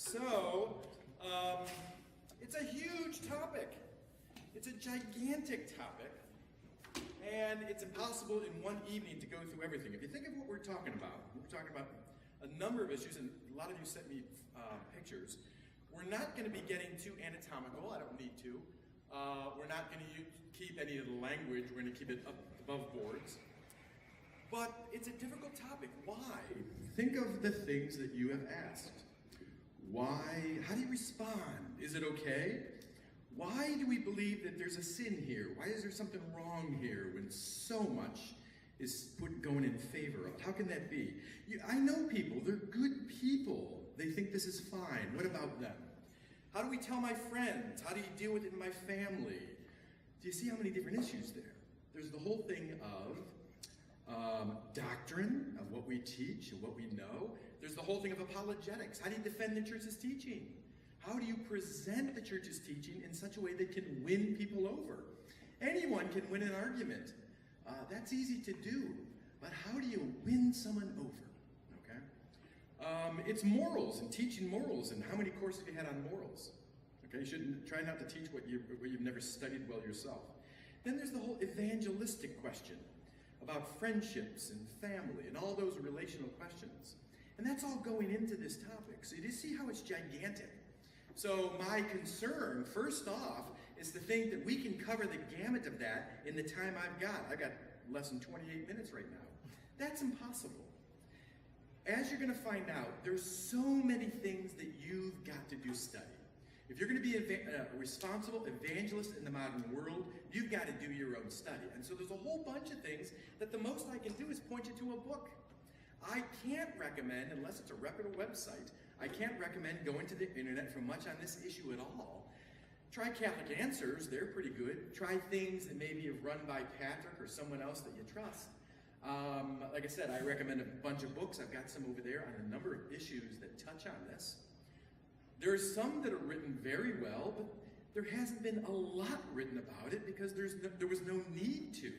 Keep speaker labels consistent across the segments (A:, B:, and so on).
A: So, it's a huge topic. It's a gigantic topic, and it's impossible in one evening to go through everything. If you think of what we're talking about a number of issues, and a lot of you sent me pictures. We're not going to be getting too anatomical. I don't need to. We're not going to keep any of the language. We're going to keep it up above boards. But it's a difficult topic. Why? Think of the things that you have asked. Why? How do you respond? Is it okay? Why do we believe that there's a sin here? Why is there something wrong here when so much is going in favor of it? How can that be? I know people. They're good people. They think this is fine. What about them? How do we tell my friends? How do you deal with it in my family? Do you see how many different issues there? There's the whole thing of doctrine, of what we teach and what we know. There's the whole thing of apologetics. How do you defend the church's teaching? How do you present the church's teaching in such a way that can win people over? Anyone can win an argument. That's easy to do. But how do you win someone over? Okay? It's morals and teaching morals, and how many courses have you had on morals? Okay, you should try not to teach what you've never studied well yourself. Then there's the whole evangelistic question about friendships and family and all those relational questions. And that's all going into this topic. So you see how it's gigantic. So my concern, first off, is to think that we can cover the gamut of that in the time I've got. I've got less than 28 minutes right now. That's impossible. As you're going to find out, there's so many things that you've got to do study. If you're going to be a responsible evangelist in the modern world, you've got to do your own study. And so there's a whole bunch of things that the most I can do is point you to a book. I can't recommend, unless it's a reputable website, I can't recommend going to the internet for much on this issue at all. Try Catholic Answers, they're pretty good. Try things that maybe are run by Patrick or someone else that you trust. Like I said, I recommend a bunch of books. I've got some over there on a number of issues that touch on this. There's some that are written very well, but there hasn't been a lot written about it because there was no need to.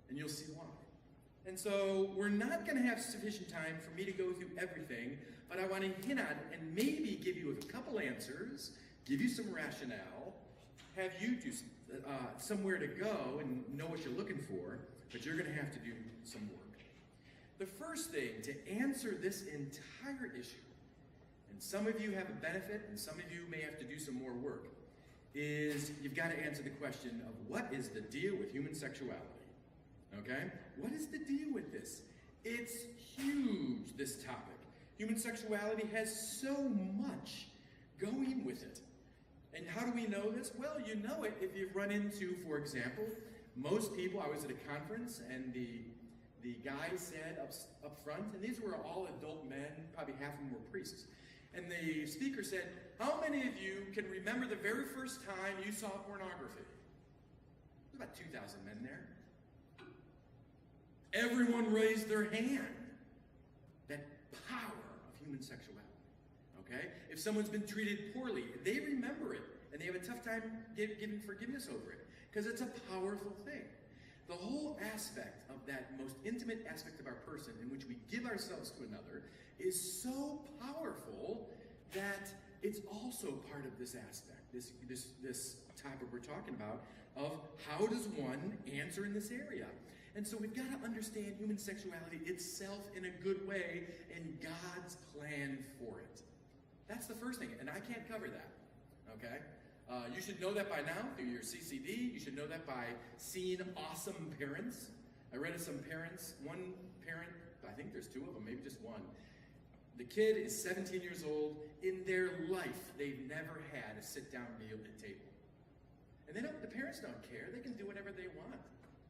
A: And you'll see why. And so we're not going to have sufficient time for me to go through everything, but I want to hint on it and maybe give you a couple answers, give you some rationale, have you do somewhere to go and know what you're looking for, but you're going to have to do some work. The first thing to answer this entire issue, and some of you have a benefit and some of you may have to do some more work, is you've got to answer the question of what is the deal with human sexuality? Okay? What is the deal with this? It's huge, this topic. Human sexuality has so much going with it. And how do we know this? Well, you know it if you've run into, for example, most people, I was at a conference and the guy said up front, and these were all adult men, probably half of them were priests, and the speaker said, how many of you can remember the very first time you saw pornography? There's about 2,000 men there. Everyone raised their hand. That power of human sexuality. Okay? If someone's been treated poorly, they remember it, and they have a tough time giving forgiveness over it, because it's a powerful thing. The whole aspect of that most intimate aspect of our person in which we give ourselves to another is so powerful that it's also part of this aspect, this topic we're talking about, of how does one answer in this area. And so we've got to understand human sexuality itself in a good way and God's plan for it. That's the first thing, and I can't cover that, okay? You should know that by now through your CCD. You should know that by seeing awesome parents. I read of some parents, one parent, I think there's two of them, maybe just one. The kid is 17 years old. In their life, they've never had a sit-down meal at the table. And the parents don't care. They can do whatever they want.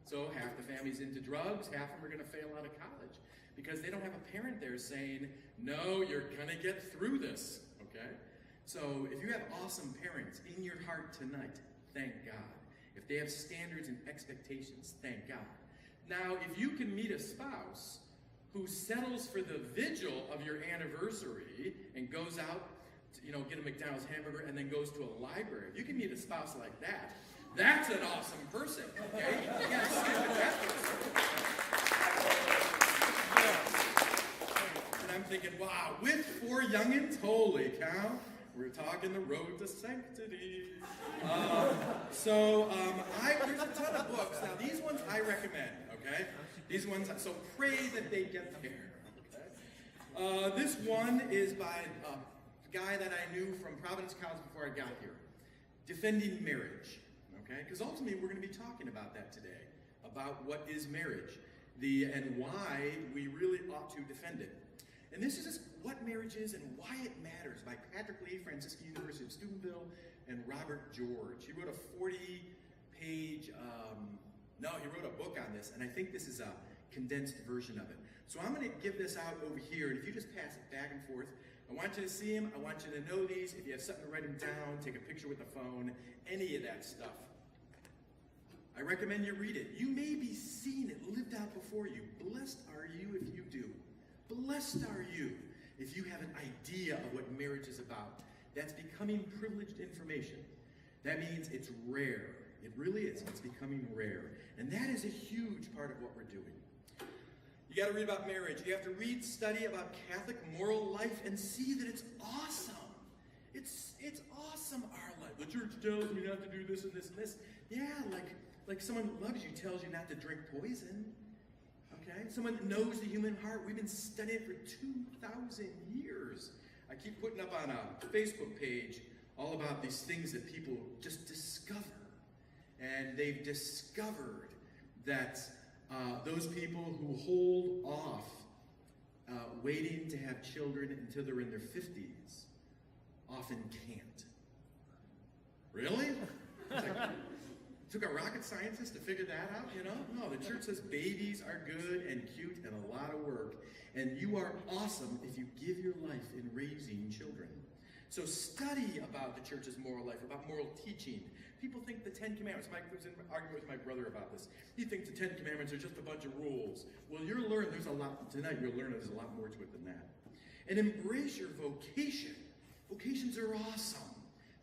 A: So half the family's into drugs, half of them are going to fail out of college because they don't have a parent there saying, no, you're going to get through this, okay? So if you have awesome parents in your heart tonight, thank God. If they have standards and expectations, thank God. Now, if you can meet a spouse who settles for the vigil of your anniversary and goes out to, get a McDonald's hamburger and then goes to a library, if you can meet a spouse like that, that's an awesome person, okay? You gotta stick with that person. And I'm thinking, wow, with 4 youngins, holy cow, we're talking the road to sanctity. There's a ton of books. Now, these ones I recommend, okay? These ones, so pray that they get there, okay? This one is by a guy that I knew from Providence College before I got here. Defending Marriage, okay? Because ultimately, we're going to be talking about that today, about what is marriage, and why we really ought to defend it. And this is just what marriage is and why it matters by Patrick Lee, Franciscan University of Steubenville, and Robert George. He wrote a 40-page, he wrote a book on this, and I think this is a condensed version of it. So I'm going to give this out over here, and if you just pass it back and forth, I want you to see them, I want you to know these. If you have something to write them down, take a picture with the phone, any of that stuff. I recommend you read it. You may be seeing it lived out before you. Blessed are you if you do. Blessed are you if you have an idea of what marriage is about. That's becoming privileged information. That means it's rare. It really is. It's becoming rare. And that is a huge part of what we're doing. You got to read about marriage. You have to read, study about Catholic moral life and see that it's awesome. It's awesome, our life. The church tells me not to do this and this and this. Yeah, like someone who loves you tells you not to drink poison. Okay? Someone that knows the human heart. We've been studying it for 2,000 years. I keep putting up on a Facebook page all about these things that people just discover. And they've discovered that those people who hold off waiting to have children until they're in their 50s often can't. Really? It's like, took a rocket scientist to figure that out, you know? No, the church says babies are good and cute and a lot of work. And you are awesome if you give your life in raising children. So study about the church's moral life, about moral teaching. People think the 10 Commandments, Mike was in arguing with my brother about this. He thinks the 10 Commandments are just a bunch of rules. Well, you'll learn there's a lot, tonight you'll learn there's a lot more to it than that. And embrace your vocation. Vocations are awesome.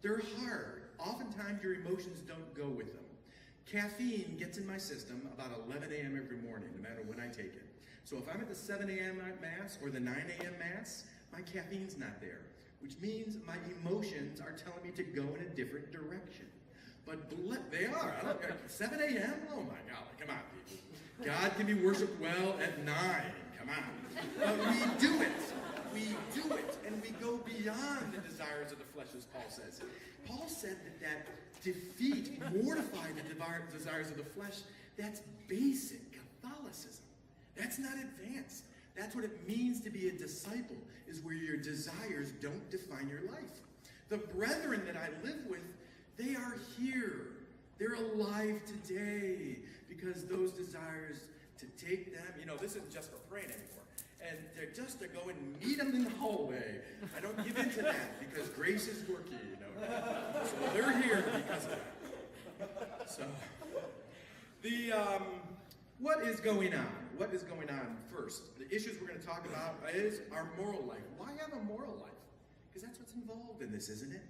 A: They're hard. Oftentimes your emotions don't go with them. Caffeine gets in my system about 11 a.m. every morning, no matter when I take it. So if I'm at the 7 a.m. Mass or the 9 a.m. Mass, my caffeine's not there, which means my emotions are telling me to go in a different direction. But they are. 7 a.m.? Oh my golly, come on, people. God can be worshipped well at 9. Come on. But we do it. We do it, and we go beyond the desires of the flesh, as Paul says. Paul said that defeat, mortify the desires of the flesh, that's basic Catholicism. That's not advanced. That's what it means to be a disciple, is where your desires don't define your life. The brethren that I live with, they are here. They're alive today because those desires to take them, this isn't just for praying anymore. And they're just to go and meet them in the hallway. I don't give in to that because grace is working, So they're here because of that. So, what is going on? What is going on first? The issues we're going to talk about is our moral life. Why have a moral life? Because that's what's involved in this, isn't it?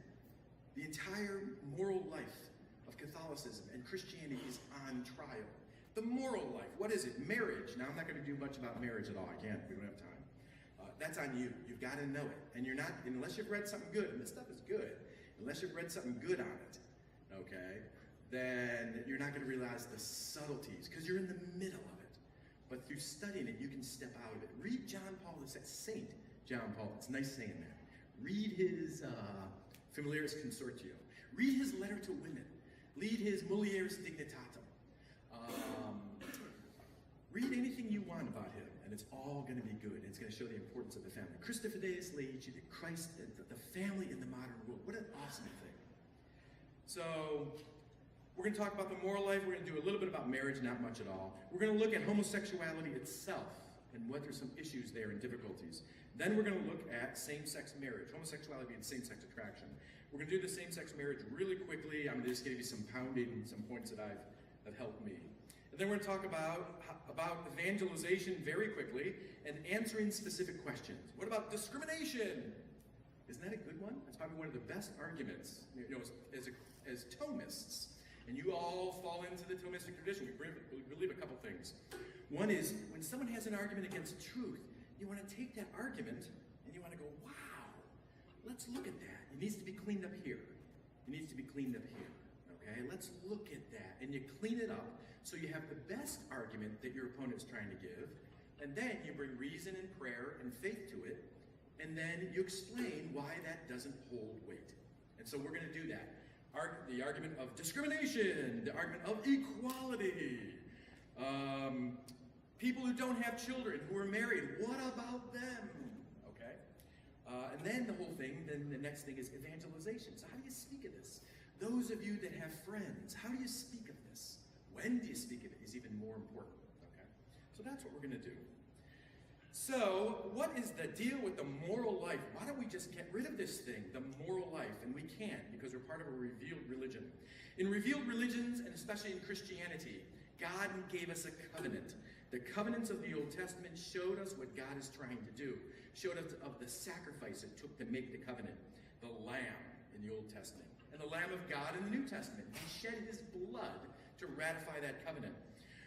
A: The entire moral life of Catholicism and Christianity is on trial. The moral life, what is it? Marriage. Now, I'm not going to do much about marriage at all. I can't. We don't have time. That's on you. You've got to know it. And you're not, unless you've read something good, and this stuff is good, unless you've read something good on it, okay, then you're not going to realize the subtleties because you're in the middle of it. But through studying it, you can step out of it. Read John Paul II, Saint John Paul. It's nice saying that. Read his Familiaris Consortio. Read his letter to women. Read his Mulieris Dignitatum. Read anything you want about him, and it's all going to be good. It's going to show the importance of the family. Christa Fidelis Laici, Christ, the family in the modern world. What an awesome thing. So, we're going to talk about the moral life. We're going to do a little bit about marriage, not much at all. We're going to look at homosexuality itself and what are some issues there and difficulties. Then we're going to look at same-sex marriage, homosexuality and same-sex attraction. We're going to do the same-sex marriage really quickly. I'm just going to give you some pounding, some points that have helped me. And then we're going to talk about evangelization very quickly and answering specific questions. What about discrimination? Isn't that a good one? That's probably one of the best arguments, as Thomists. And you all fall into the Thomistic tradition. We believe a couple things. One is, when someone has an argument against truth, you want to take that argument and you want to go, wow, let's look at that. It needs to be cleaned up here. It needs to be cleaned up here. Okay, let's look at that. And you clean it up so you have the best argument that your opponent's trying to give. And then you bring reason and prayer and faith to it. And then you explain why that doesn't hold weight. And so we're going to do that. The argument of discrimination, the argument of equality, people who don't have children, who are married, what about them? Okay? And then the whole thing, then the next thing is evangelization. So how do you speak of this? Those of you that have friends, how do you speak of this? When do you speak of it is even more important. Okay? So that's what we're going to do. So, what is the deal with the moral life? Why don't we just get rid of this thing, the moral life? And we can't, because we're part of a revealed religion. In revealed religions, and especially in Christianity, God gave us a covenant. The covenants of the Old Testament showed us what God is trying to do, showed us of the sacrifice it took to make the covenant, the Lamb in the Old Testament, and the Lamb of God in the New Testament. He shed his blood to ratify that covenant.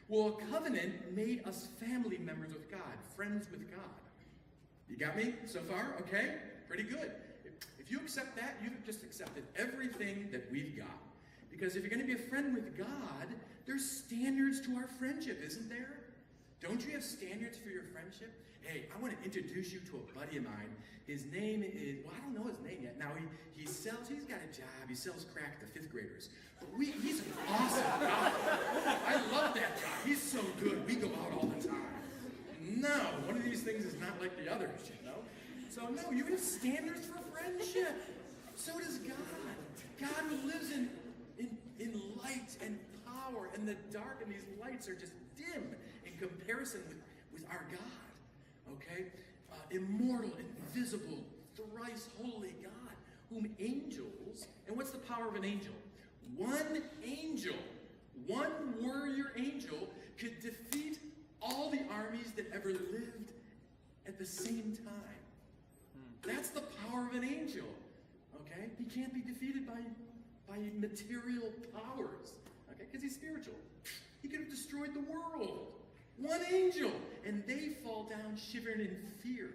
A: Well, a covenant made us family members with God, friends with God. You got me so far? Okay? Pretty good. If you accept that, you've just accepted everything that we've got. Because if you're going to be a friend with God, there's standards to our friendship, isn't there? Don't you have standards for your friendship? Hey, I want to introduce you to a buddy of mine. His name is, well, I don't know his name yet. Now, he's got a job. He sells crack to 5th graders. But he's an awesome guy. I love that guy. He's so good. We go out all the time. No, one of these things is not like the others, you know? So, no, you have standards for friendship. So does God. God lives in light and power, and the dark and these lights are just dim in comparison with our God. Okay? Immortal, invisible, thrice holy God, whom angels, and what's the power of an angel? One angel, one warrior angel could defeat all the armies that ever lived at the same time. That's the power of an angel. Okay? He can't be defeated by material powers. Okay? Because he's spiritual. He could have destroyed the world. One angel. And they fall down shivering in fear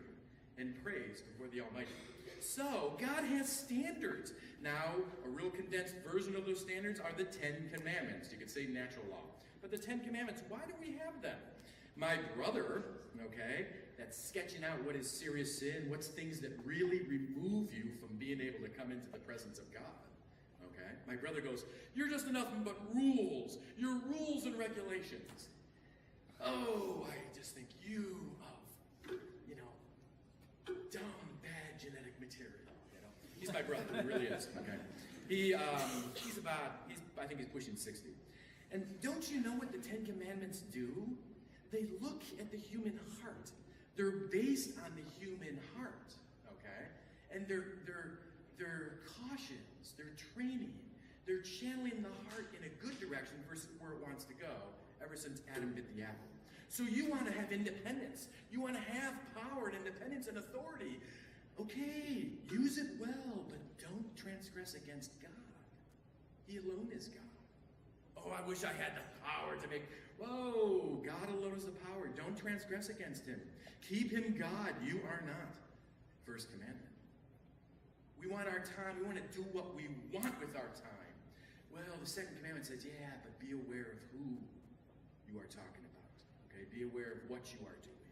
A: and praise before the Almighty. So, God has standards. Now, a real condensed version of those standards are the 10 Commandments. You could say natural law. But the 10 Commandments, why do we have them? My brother, okay, that's sketching out what is serious sin, what's things that really remove you from being able to come into the presence of God. Okay? My brother goes, you're just nothing but rules. You're rules and regulations. Oh, I just think you of, dumb, bad genetic material. He's my brother, he really is. Okay. I think he's pushing 60. And don't you know what the 10 Commandments do? They look at the human heart. They're based on the human heart. Okay? And they're cautions, they're training, they're channeling the heart in a good direction versus where it wants to go ever since Adam bit the apple. So you want to have independence. You want to have power and independence and authority. Okay, use it well, but don't transgress against God. He alone is God. Oh, I wish I had the power to make... Whoa, God alone is the power. Don't transgress against him. Keep him God. You are not. First commandment. We want our time. We want to do what we want with our time. Well, the second commandment says, yeah, but be aware of who you are talking about. Okay, be aware of what you are doing.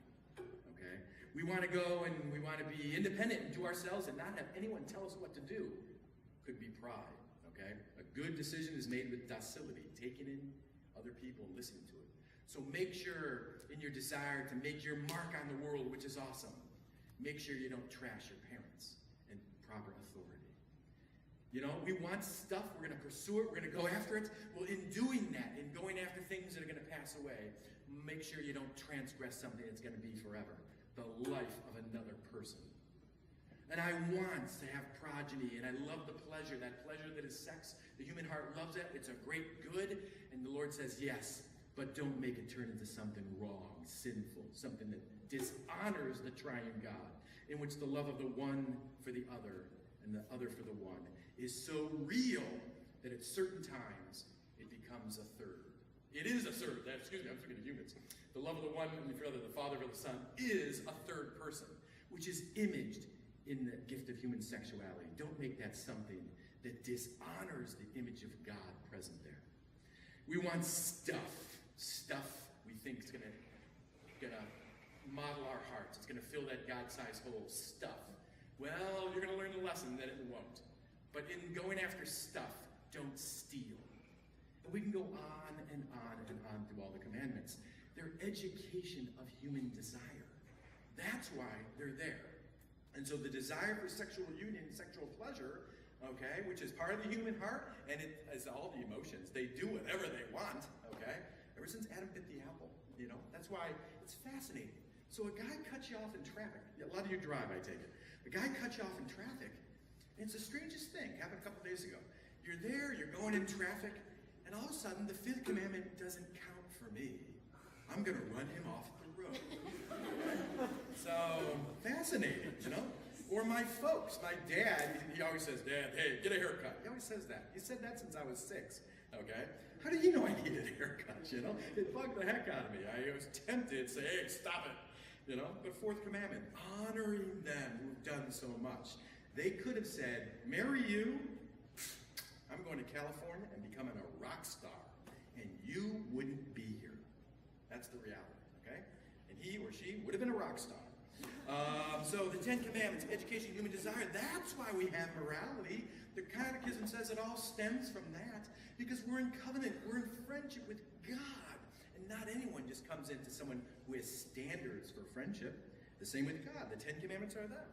A: Okay, we want to go and we want to be independent and do ourselves and not have anyone tell us what to do. Could be pride. Okay, a good decision is made with docility, taking in other people and listening to it. So make sure in your desire to make your mark on the world, which is awesome, make sure you don't trash your parents and proper authority. We want stuff, we're going to pursue it, we're going to go after it. Well, in doing that, in going after things that are going to pass away, make sure you don't transgress something that's going to be forever, the life of another person. And I want to have progeny, and I love the pleasure, that pleasure that is sex. The human heart loves it. It's a great good. And the Lord says, yes, but don't make it turn into something wrong, sinful, something that dishonors the triune God, in which the love of the one for the other and the other for the one is so real that at certain times it becomes a third. It is a third. Excuse me, I'm thinking of humans. The love of the one and the other, the Father of the Son, is a third person, which is imaged in the gift of human sexuality. Don't make that something that dishonors the image of God present there. We want stuff. Stuff we think is gonna model our hearts. It's gonna fill that God-sized hole. Stuff. Well, you're gonna learn the lesson that it won't. But in going after stuff, don't steal. And we can go on and on and on through all the commandments. They're education of human desire. That's why they're there. And so the desire for sexual union, sexual pleasure, okay, which is part of the human heart, and it is all the emotions. They do whatever they want, okay? Ever since Adam bit the apple, you know? That's why it's fascinating. So a guy cuts you off in traffic. A lot of you drive, I take it. A guy cuts you off in traffic, and it's the strangest thing. Happened a couple days ago. You're there, you're going in traffic, and all of a sudden, the fifth commandment doesn't count for me. I'm going to run him off the road. So, fascinating, you know? Or my folks, my dad, he always says, Dad, hey, get a haircut. He always says that. He said that since I was 6, okay? How do you know I needed a haircut, you know? It bugged the heck out of me. I was tempted to say, hey, stop it, you know? But fourth commandment, honoring them who've done so much. They could have said, marry you, I'm going to California and becoming a rock star, and you wouldn't be here. That's the reality, okay? And he or she would have been a rock star. So the 10 Commandments, education, human desire, that's why we have morality. The Catechism says it all stems from that, because we're in covenant, we're in friendship with God. And not anyone just comes into someone who has standards for friendship. The same with God. The 10 Commandments are them.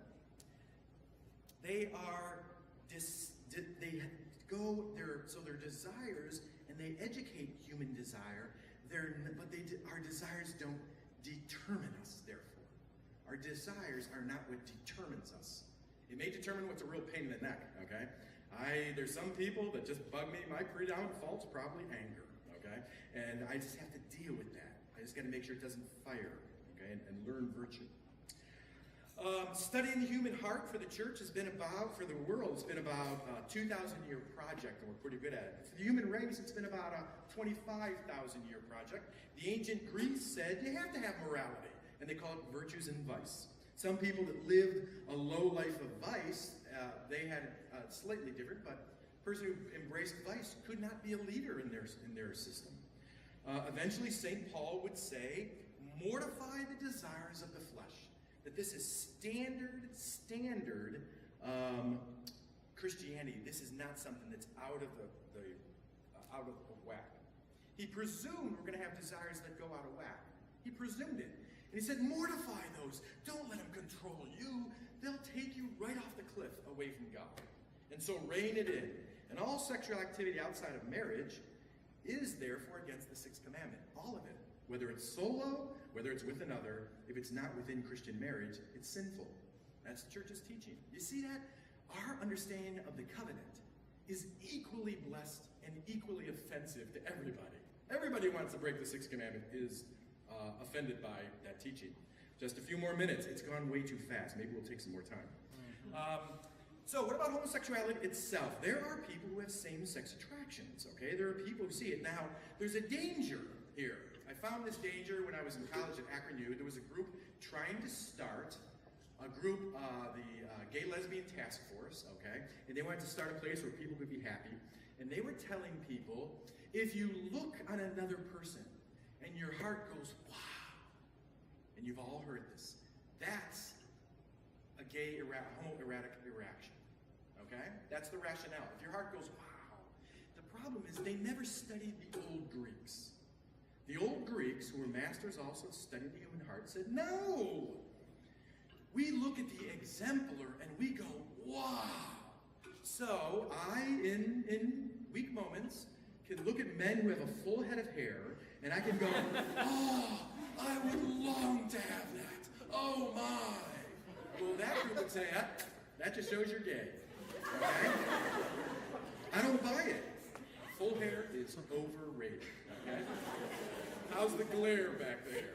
A: They are, they're desires, and they educate human desire. Our desires don't determine us, therefore. Our desires are not what determines us. It may determine what's a real pain in the neck, okay? There's some people that just bug me. My predominant fault's probably anger, okay? And I just have to deal with that. I just got to make sure it doesn't fire, okay? And learn virtue. Studying the human heart for the church has been about, for the world, it's been about a 2,000-year project, and we're pretty good at it. For the human race, it's been about a 25,000-year project. The ancient Greeks said you have to have morality, and they call it virtues and vice. Some people that lived a low life of vice, they had slightly different, but a person who embraced vice could not be a leader in their system. Eventually, St. Paul would say, mortify the desires of the flesh. That this is standard Christianity. This is not something that's out of the whack. He presumed we're going to have desires that go out of whack. He presumed it. And he said, mortify those. Don't let them control you. They'll take you right off the cliff away from God. And so rein it in. And all sexual activity outside of marriage is therefore against the sixth commandment. All of it. Whether it's solo, whether it's with another, if it's not within Christian marriage, it's sinful. That's the church's teaching. You see that? Our understanding of the covenant is equally blessed and equally offensive to everybody. Everybody who wants to break the sixth commandment is offended by that teaching. Just a few more minutes. It's gone way too fast. Maybe we'll take some more time. So what about homosexuality itself? There are people who have same-sex attractions, okay? There are people who see it. Now, there's a danger here. I found this danger when I was in college at Akron U. There was a group trying to start the Gay Lesbian Task Force, okay? And they wanted to start a place where people could be happy. And they were telling people, if you look on another person and your heart goes, wow, and you've all heard this, that's a gay, homoerotic erection, okay? That's the rationale. If your heart goes, wow. The problem is they never studied the old Greeks. The old Greeks, who were masters also studying the human heart, said, no! We look at the exemplar and we go, wow! So I, in weak moments, can look at men who have a full head of hair, and I can go, oh, I would long to have that. Oh my! Well, that group would say, that just shows you're gay. Okay? I don't buy it. Full hair is overrated. Okay? How's the glare back there?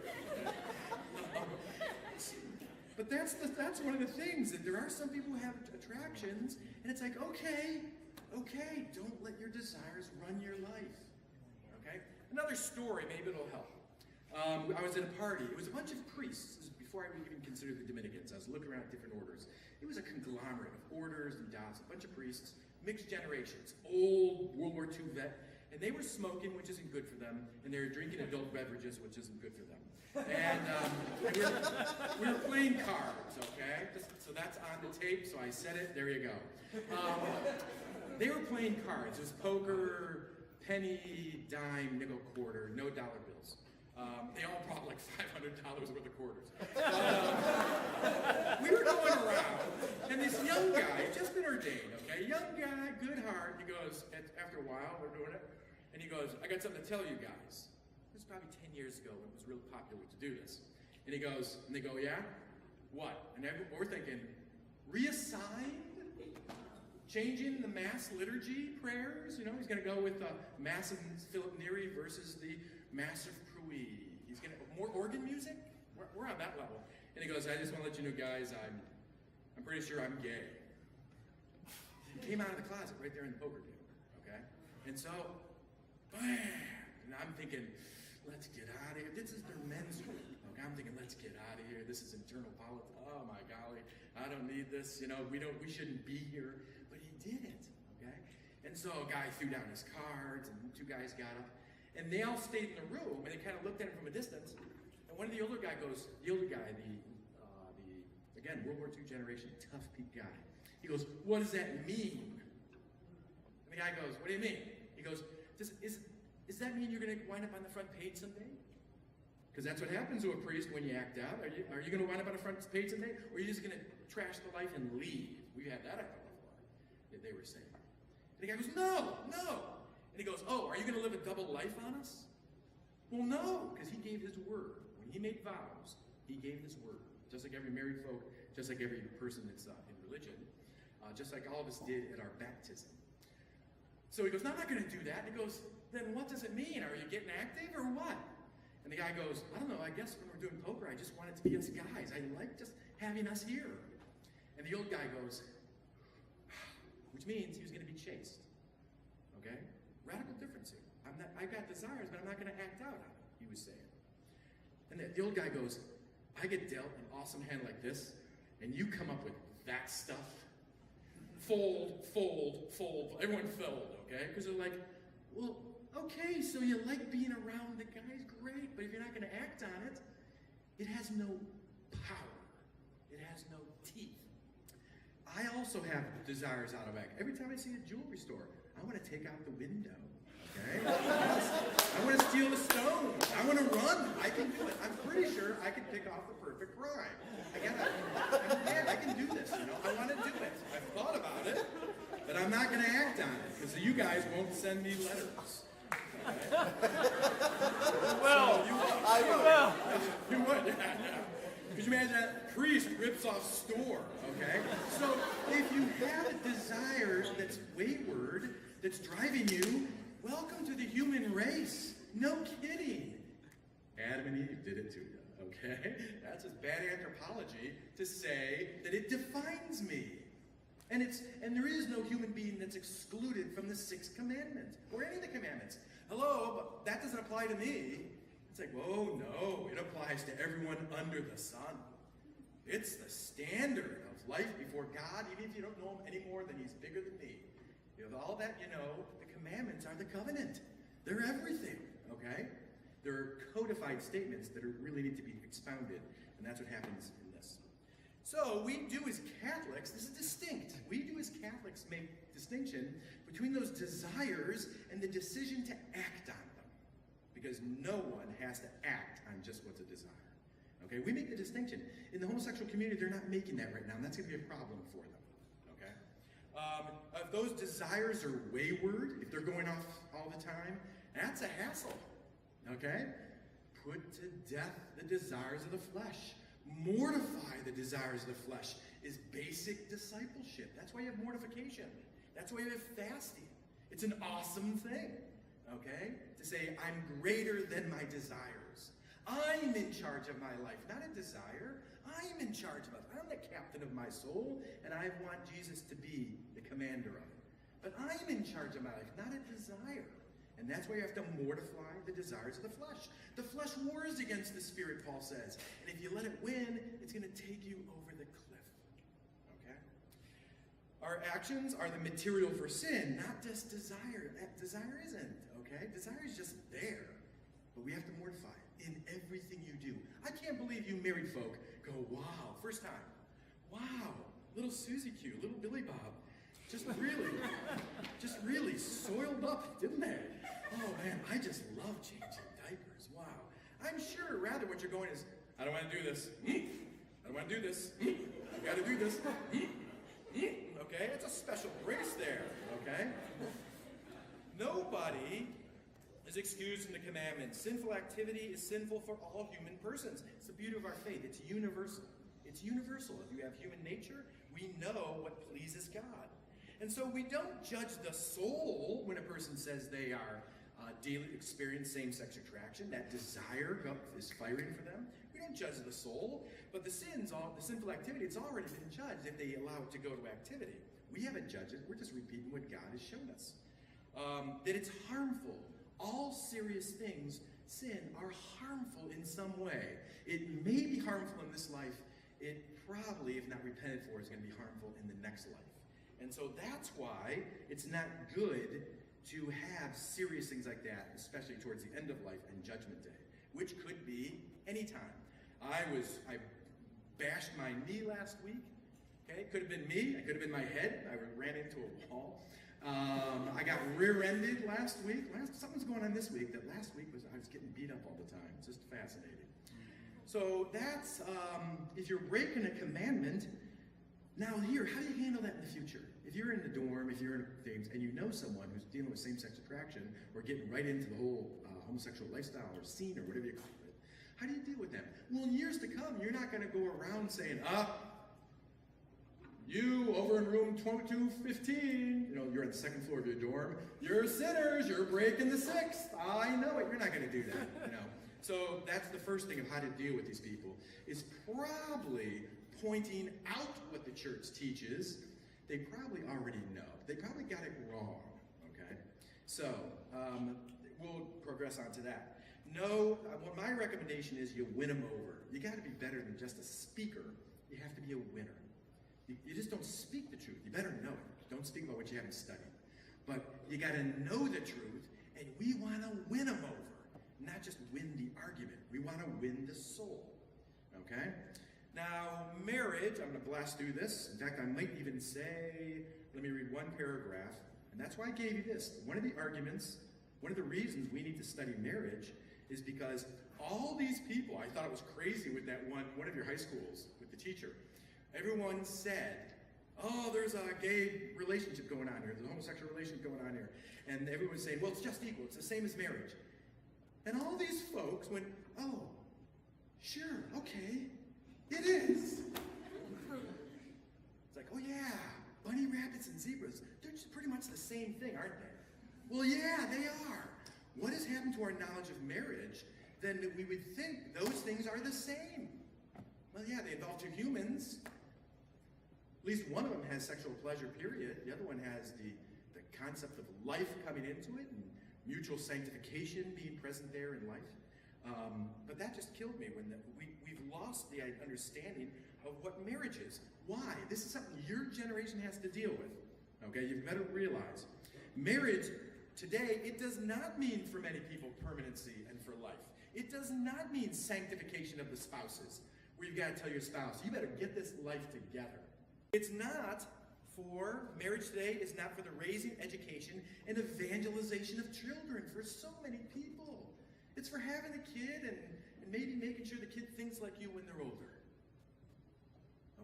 A: But that's one of the things, that there are some people who have attractions, and it's like, okay, don't let your desires run your life. Okay? Another story, maybe it'll help. I was at a party. It was a bunch of priests. This is before I would even consider the Dominicans. I was looking around at different orders. It was a conglomerate of orders and dots, a bunch of priests, mixed generations, old World War II vet, and they were smoking, which isn't good for them, and they were drinking adult beverages, which isn't good for them. And we were playing cards, okay? So that's on the tape, so I said it, there you go. They were playing cards. It was poker, penny, dime, nickel, quarter, no dollar bills. They all brought like $500 worth of quarters. We were going around, and this young guy, just been ordained, okay? Young guy, good heart. He goes, after a while, we're doing it, and he goes, I got something to tell you guys. This was probably 10 years ago when it was real popular to do this. And he goes, and they go, yeah? What? And we're thinking, reassigned? Changing the Mass liturgy prayers? You know, he's going to go with the Mass of Philip Neri versus the Mass of Pruy. He's going to, more organ music? We're on that level. And he goes, I just want to let you know, guys, I'm pretty sure I'm gay. He came out of the closet right there in the poker game, okay? And so, bam! And I'm thinking, let's get out of here. This is their men's group. Okay, I'm thinking, let's get out of here. This is internal politics. Oh my golly, I don't need this. You know, we shouldn't be here. But he did it. Okay, and so a guy threw down his cards, and two guys got up, and they all stayed in the room, and they kind of looked at him from a distance. And one of the older guy goes, the again World War II generation, tough Pete guy. He goes, what does that mean? And the guy goes, what do you mean? He goes, does that mean you're going to wind up on the front page someday? Because that's what happens to a priest when you act out. Are you going to wind up on the front page someday? Or are you just going to trash the life and leave? We've had that happen before, that they were saying. And the guy goes, no. And he goes, oh, are you going to live a double life on us? Well, no, because he gave his word. When he made vows, he gave his word. Just like every married folk, just like every person that's in religion, just like all of us did at our baptism. So he goes, no, I'm not going to do that. And he goes, then what does it mean? Are you getting active or what? And the guy goes, I don't know, I guess when we're doing poker, I just want it to be us guys. I like just having us here. And the old guy goes, which means he was going to be chaste. Okay? Radical difference here. I've got desires, but I'm not going to act out on it, he was saying. And the old guy goes, I get dealt an awesome hand like this, and you come up with that stuff. Fold. Everyone fold, okay? Because they're like, well, okay, so you like being around the guys, great, but if you're not going to act on it, it has no power. It has no teeth. I also have desires out of act. Every time I see a jewelry store, I want to take out the window, okay? I want to steal the stone. I want to run. I can do it. I'm pretty sure I can pick off the perfect rhyme. I can do this, you know? I want to do it. I've thought about it, but I'm not going to act on it, because you guys won't send me letters. Okay?
B: Well,
A: so you will. You would, yeah. Could you imagine that? Priest rips off store, okay? So if you have a desire that's wayward, that's driving you, welcome to the human race. No kidding. Adam and Eve did it to you, okay? That's just bad anthropology to say that it defines me. And there is no human being that's excluded from the sixth commandment, or any of the commandments. Hello, but that doesn't apply to me. It's like, whoa, no, it applies to everyone under the sun. It's the standard of life before God, even if you don't know him any more than he's bigger than me. You know, all that you know, the commandments are the covenant. They're everything, okay? They're codified statements that really need to be expounded, and that's what happens in this. So we do as Catholics, this is distinct. We do as Catholics make distinction between those desires and the decision to act on them. Because no one has to act on just what's a desire. Okay, we make the distinction. In the homosexual community, they're not making that right now, and that's going to be a problem for them. Okay? If those desires are wayward, if they're going off all the time, that's a hassle. Okay? Put to death the desires of the flesh. Mortify the desires of the flesh is basic discipleship. That's why you have mortification. That's why you have fasting. It's an awesome thing. Okay? To say, I'm greater than my desires. I'm in charge of my life, not a desire. I'm in charge of it. I'm the captain of my soul, and I want Jesus to be the commander of it. But I'm in charge of my life, not a desire. And that's why you have to mortify the desires of the flesh. The flesh wars against the spirit, Paul says. And if you let it win, it's going to take you over the cliff. Okay? Our actions are the material for sin, not just desire. Desire isn't, okay? Desire is just there. But we have to mortify it in everything you do. I can't believe you married folk go, wow, first time. Wow, little Susie Q, little Billy Bob. Just really soiled up, didn't they? Oh man, I just love changing diapers. Wow. I'm sure rather what you're going is, I don't want to do this. I don't want to do this. I've got to do this. Okay, it's a special grace there. Okay? Nobody is excused from the commandments. Sinful activity is sinful for all human persons. It's the beauty of our faith. It's universal. It's universal. If you have human nature, we know what pleases God. And so we don't judge the soul when a person says they are daily experience same-sex attraction. That desire is firing for them. We don't judge the soul, but the sinful activity, it's already been judged if they allow it to go to activity. We haven't judged it. We're just repeating what God has shown us. That it's harmful. All serious things, sin, are harmful in some way. It may be harmful in this life. It probably, if not repented for, is going to be harmful in the next life. And so that's why it's not good to have serious things like that, especially towards the end of life and Judgment Day, which could be any time. I bashed my knee last week. Okay, it could have been me. It could have been my head. I ran into a wall. I got rear-ended last week. Something's going on this week. That last week I was getting beat up all the time. It's just fascinating. So that's, if you're breaking a commandment, now here, how do you handle that in the future? If you're in the dorm, if you're in things, and you know someone who's dealing with same-sex attraction or getting right into the whole homosexual lifestyle or scene or whatever you call it, how do you deal with them? Well, in years to come, you're not going to go around saying, you over in room 2215, you're on the second floor of your dorm, you're sinners, you're breaking the sixth. I know it. You're not going to do that, So that's the first thing of how to deal with these people, is probably pointing out what the church teaches. They probably already know. They probably got it wrong, okay? So, we'll progress on to that. No, my recommendation is you win them over. You got to be better than just a speaker. You have to be a winner. You just don't speak the truth. You better know it. Don't speak about what you haven't studied. But you got to know the truth, and we want to win them over, not just win the argument. We want to win the soul, okay? Now, marriage, I'm going to blast through this. In fact, I might even say, let me read one paragraph, and that's why I gave you this. One of the arguments, one of the reasons we need to study marriage is because all these people, I thought it was crazy with that one of your high schools, with the teacher. Everyone said, oh, there's a gay relationship going on here. There's a homosexual relationship going on here. And everyone's saying, well, it's just equal. It's the same as marriage. And all these folks went, oh, sure, okay, it is. It's like, oh yeah, bunny rabbits and zebras, they're just pretty much the same thing, aren't they? Well, yeah, they are. What has happened to our knowledge of marriage then that we would think those things are the same? Well, yeah, they involve two humans. At least one of them has sexual pleasure, period. The other one has the concept of life coming into it and mutual sanctification being present there in life. But that just killed me when we've lost the understanding of what marriage is. Why? This is something your generation has to deal with. Okay, you better realize. Marriage today, it does not mean for many people permanency and for life. It does not mean sanctification of the spouses, where you've got to tell your spouse, you better get this life together. It's not for, marriage today is not for the raising, education, and evangelization of children for so many people. It's for having a kid and maybe making sure the kid thinks like you when they're older.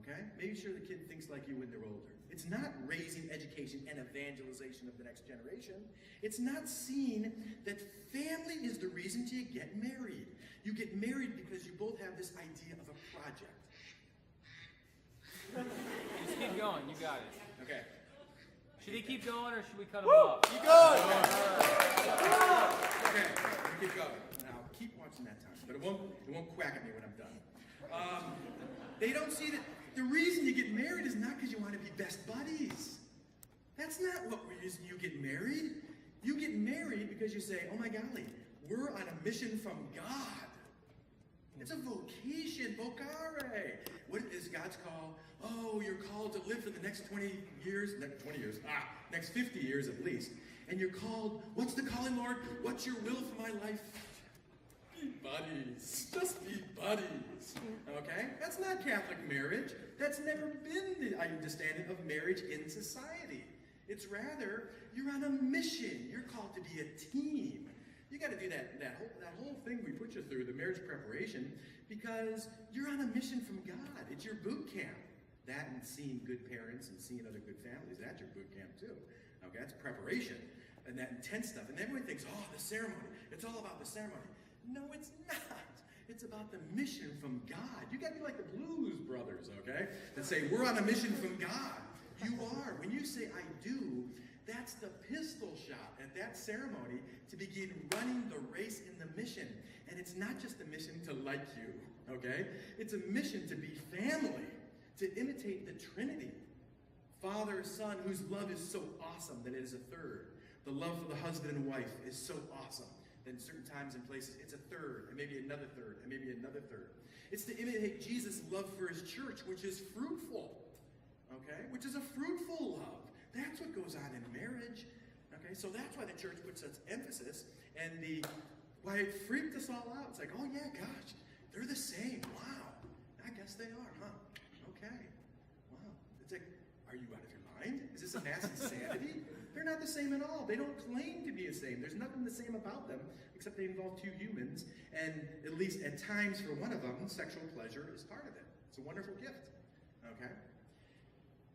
A: Okay? Making sure the kid thinks like you when they're older. It's not raising, education, and evangelization of the next generation. It's not seeing that family is the reason you get married. You get married because you both have this idea of a project.
B: Just keep going. You got it.
A: Okay.
B: Should he keep going or should we cut him off?
A: Keep going! Okay, keep going. Now, keep watching that time, but it won't quack at me when I'm done. They don't see that the reason you get married is not because you want to be best buddies. That's not what reason you get married. You get married because you say, oh my golly, we're on a mission from God. It's a vocation, vocare. What is God's call? Oh, you're called to live for the next 20 years, next 50 years at least. And you're called, what's the calling, Lord? What's your will for my life? Be buddies. Just be buddies. Okay? That's not Catholic marriage. That's never been the understanding of marriage in society. It's rather, you're on a mission. You're called to be a team. You got to do that whole thing we put you through, the marriage preparation, because you're on a mission from God. It's your boot camp. That and seeing good parents and seeing other good families, that's your boot camp too. Okay, that's preparation and that intense stuff. And everyone thinks, oh, the ceremony. It's all about the ceremony. No, it's not. It's about the mission from God. You got to be like the Blues Brothers, okay? That say, we're on a mission from God. You are. When you say, I do, that's the pistol shot at that ceremony to begin running the race in the mission. And it's not just a mission to like you, okay? It's a mission to be family, to imitate the Trinity. Father, Son, whose love is so awesome that it is a third. The love for the husband and wife is so awesome that in certain times and places it's a third, and maybe another third, and maybe another third. It's to imitate Jesus' love for his church, which is fruitful, okay? Which is a fruitful love. That's what goes on in marriage, okay? So that's why the church puts such emphasis, and why it freaked us all out. It's like, oh yeah, gosh, they're the same. Wow, I guess they are, huh? Okay, wow. It's like, are you out of your mind? Is this a mass insanity? They're not the same at all. They don't claim to be the same. There's nothing the same about them, except they involve two humans, and at least at times for one of them, sexual pleasure is part of it. It's a wonderful gift, okay?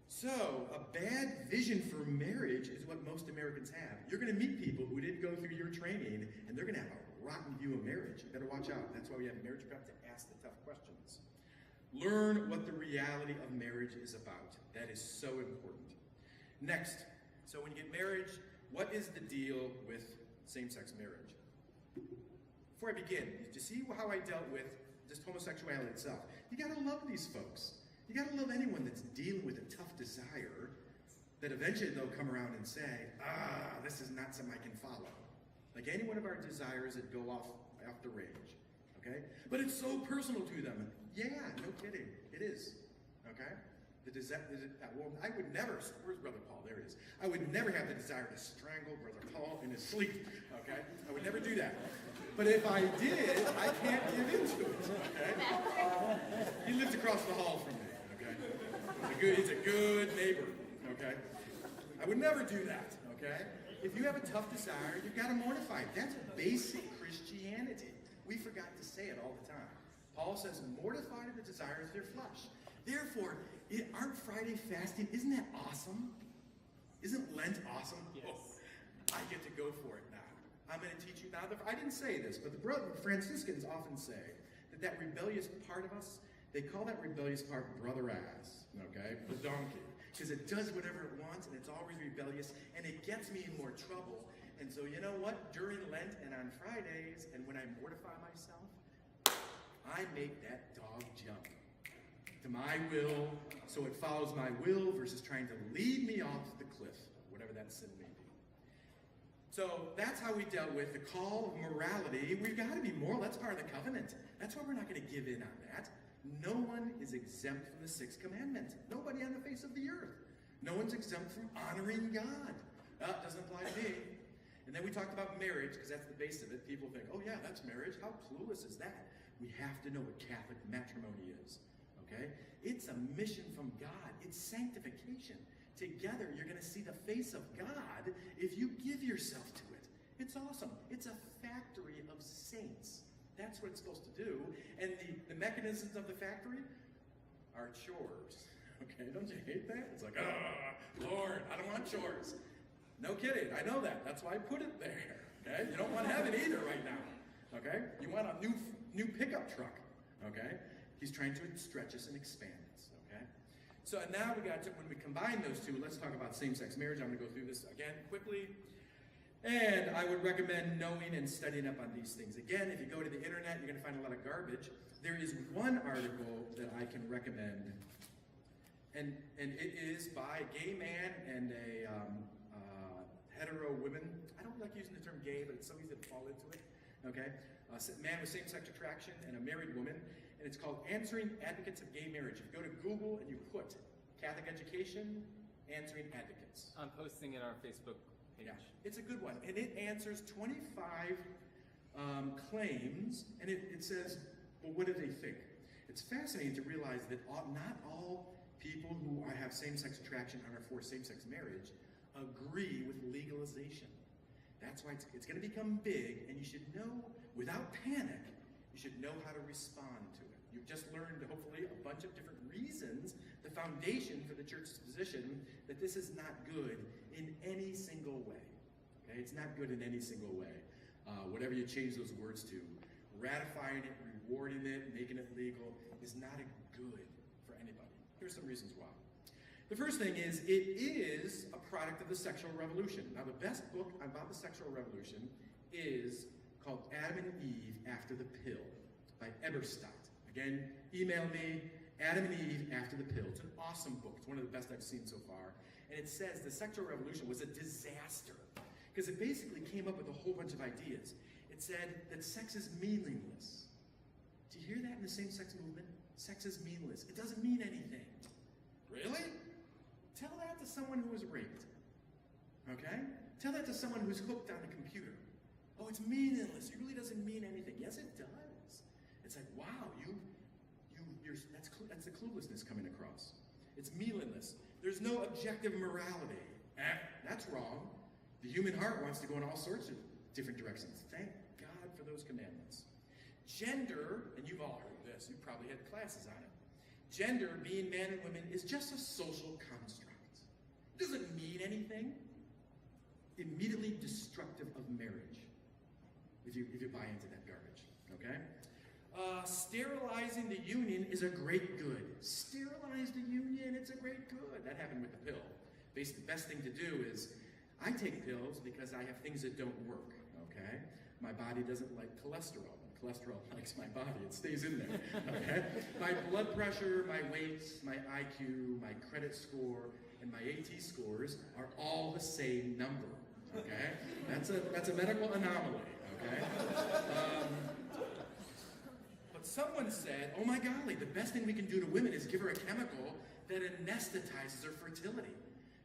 A: So, a bad vision for marriage is what most Americans have. You're going to meet people who didn't go through your training, and they're going to have a rotten view of marriage. You better watch out. That's why we have marriage prep to ask the tough questions. Learn what the reality of marriage is about. That is so important. Next, so when you get married, what is the deal with same-sex marriage? Before I begin, to see how I dealt with just homosexuality itself, you got to love these folks. You got to love anyone that's dealing with a tough desire that eventually they'll come around and say, this is not something I can follow. Like any one of our desires that go off the range, okay? But it's so personal to them. Yeah, no kidding, it is, okay? Well, I would never, where's Brother Paul? There he is. I would never have the desire to strangle Brother Paul in his sleep, okay? I would never do that. But if I did, I can't give into it, okay? He lives across the hall from me, okay? He's a good neighbor, okay? I would never do that, okay? If you have a tough desire, you've got to mortify it. That's basic Christianity. We forgot to say it all the time. Paul says, mortify the desires of their flesh. Therefore, aren't Friday fasting, isn't that awesome? Isn't Lent awesome?
B: Yes.
A: Oh, I get to go for it now. I'm going to teach you now. I didn't say this, but the Franciscans often say that rebellious part of us, they call that rebellious part brother ass, okay? The donkey. Because it does whatever it wants, and it's always rebellious, and it gets me in more trouble. And so you know what? During Lent and on Fridays, and when I mortify myself, I make that dog jump to my will, so it follows my will versus trying to lead me off the cliff, whatever that sin may be. So that's how we dealt with the call of morality. We've got to be moral. That's part of the covenant. That's why we're not going to give in on that. No one is exempt from the sixth commandment. Nobody on the face of the earth. No one's exempt from honoring God. It doesn't apply to me. And then we talked about marriage, because that's the base of it. People think, oh yeah, that's marriage. How clueless is that? We have to know what Catholic matrimony is. Okay? It's a mission from God. It's sanctification. Together, you're going to see the face of God if you give yourself to it. It's awesome. It's a factory of saints. That's what it's supposed to do. And the mechanisms of the factory are chores. Okay? Don't you hate that? It's like, Lord, I don't want chores. No kidding. I know that. That's why I put it there. Okay? You don't want heaven either right now. Okay? You want a new pickup truck. Okay? He's trying to stretch us and expand us, okay? So now when we combine those two, let's talk about same-sex marriage. I'm going to go through this again quickly. And I would recommend knowing and studying up on these things. Again, if you go to the internet, you're going to find a lot of garbage. There is one article that I can recommend, and it is by a gay man and a hetero women. I don't like using the term gay, but it's so easy to fall into it. Okay? A man with same-sex attraction and a married woman. And it's called Answering Advocates of Gay Marriage. If you go to Google and you put Catholic education, answering advocates.
B: I'm posting it on our Facebook page.
A: Yeah, it's a good one. And it answers 25 claims, and it says, well, what do they think? It's fascinating to realize that not all people who have same-sex attraction and are for same-sex marriage agree with legalization. That's why it's going to become big, and you should know, without panic, you should know how to respond to it. You've just learned, hopefully, a bunch of different reasons, the foundation for the church's position that this is not good in any single way. Okay? It's not good in any single way. Whatever you change those words to, ratifying it, rewarding it, making it legal is not a good for anybody. Here's some reasons why. The first thing is, it is a product of the sexual revolution. Now, the best book about the sexual revolution is called Adam and Eve After the Pill by Eberstadt. Again, email me, Adam and Eve After the Pill. It's an awesome book. It's one of the best I've seen so far. And it says the sexual revolution was a disaster because it basically came up with a whole bunch of ideas. It said that sex is meaningless. Do you hear that in the same-sex movement? Sex is meaningless. It doesn't mean anything. Really? Tell that to someone who was raped. Okay? Tell that to someone who's hooked on a computer. Oh, it's meaningless. It really doesn't mean anything. Yes, it does. It's like, wow, that's the cluelessness coming across. It's meaningless. There's no objective morality. That's wrong. The human heart wants to go in all sorts of different directions. Thank God for those commandments. Gender, and you've all heard this, you've probably had classes on it. Gender, being man and women, is just a social construct. It doesn't mean anything. Immediately destructive of marriage, if you buy into that garbage, okay? Sterilizing the union is a great good. Sterilize the union, it's a great good. That happened with the pill. Basically, the best thing to do is, I take pills because I have things that don't work, okay? My body doesn't like cholesterol. Cholesterol likes my body. It stays in there, okay? My blood pressure, my weight, my IQ, my credit score, and my AT scores are all the same number, okay? That's a medical anomaly, okay? But someone said, oh my golly, the best thing we can do to women is give her a chemical that anesthetizes her fertility.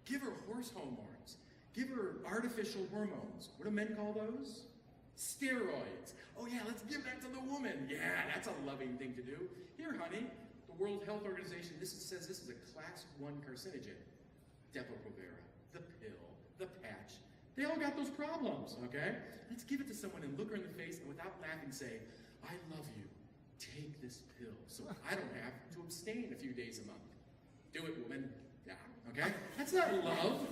A: Give her horse hormones. Give her artificial hormones. What do men call those? Steroids. Oh yeah, let's give that to the woman. Yeah, that's a loving thing to do. Here, honey, the World Health Organization says this is a class 1 carcinogen. Depo-Provera, the pill, the patch. They all got those problems, okay? Let's give it to someone and look her in the face and without laughing say, I love you. Take this pill so I don't have to abstain a few days a month. Do it, woman. Yeah, okay? That's not love.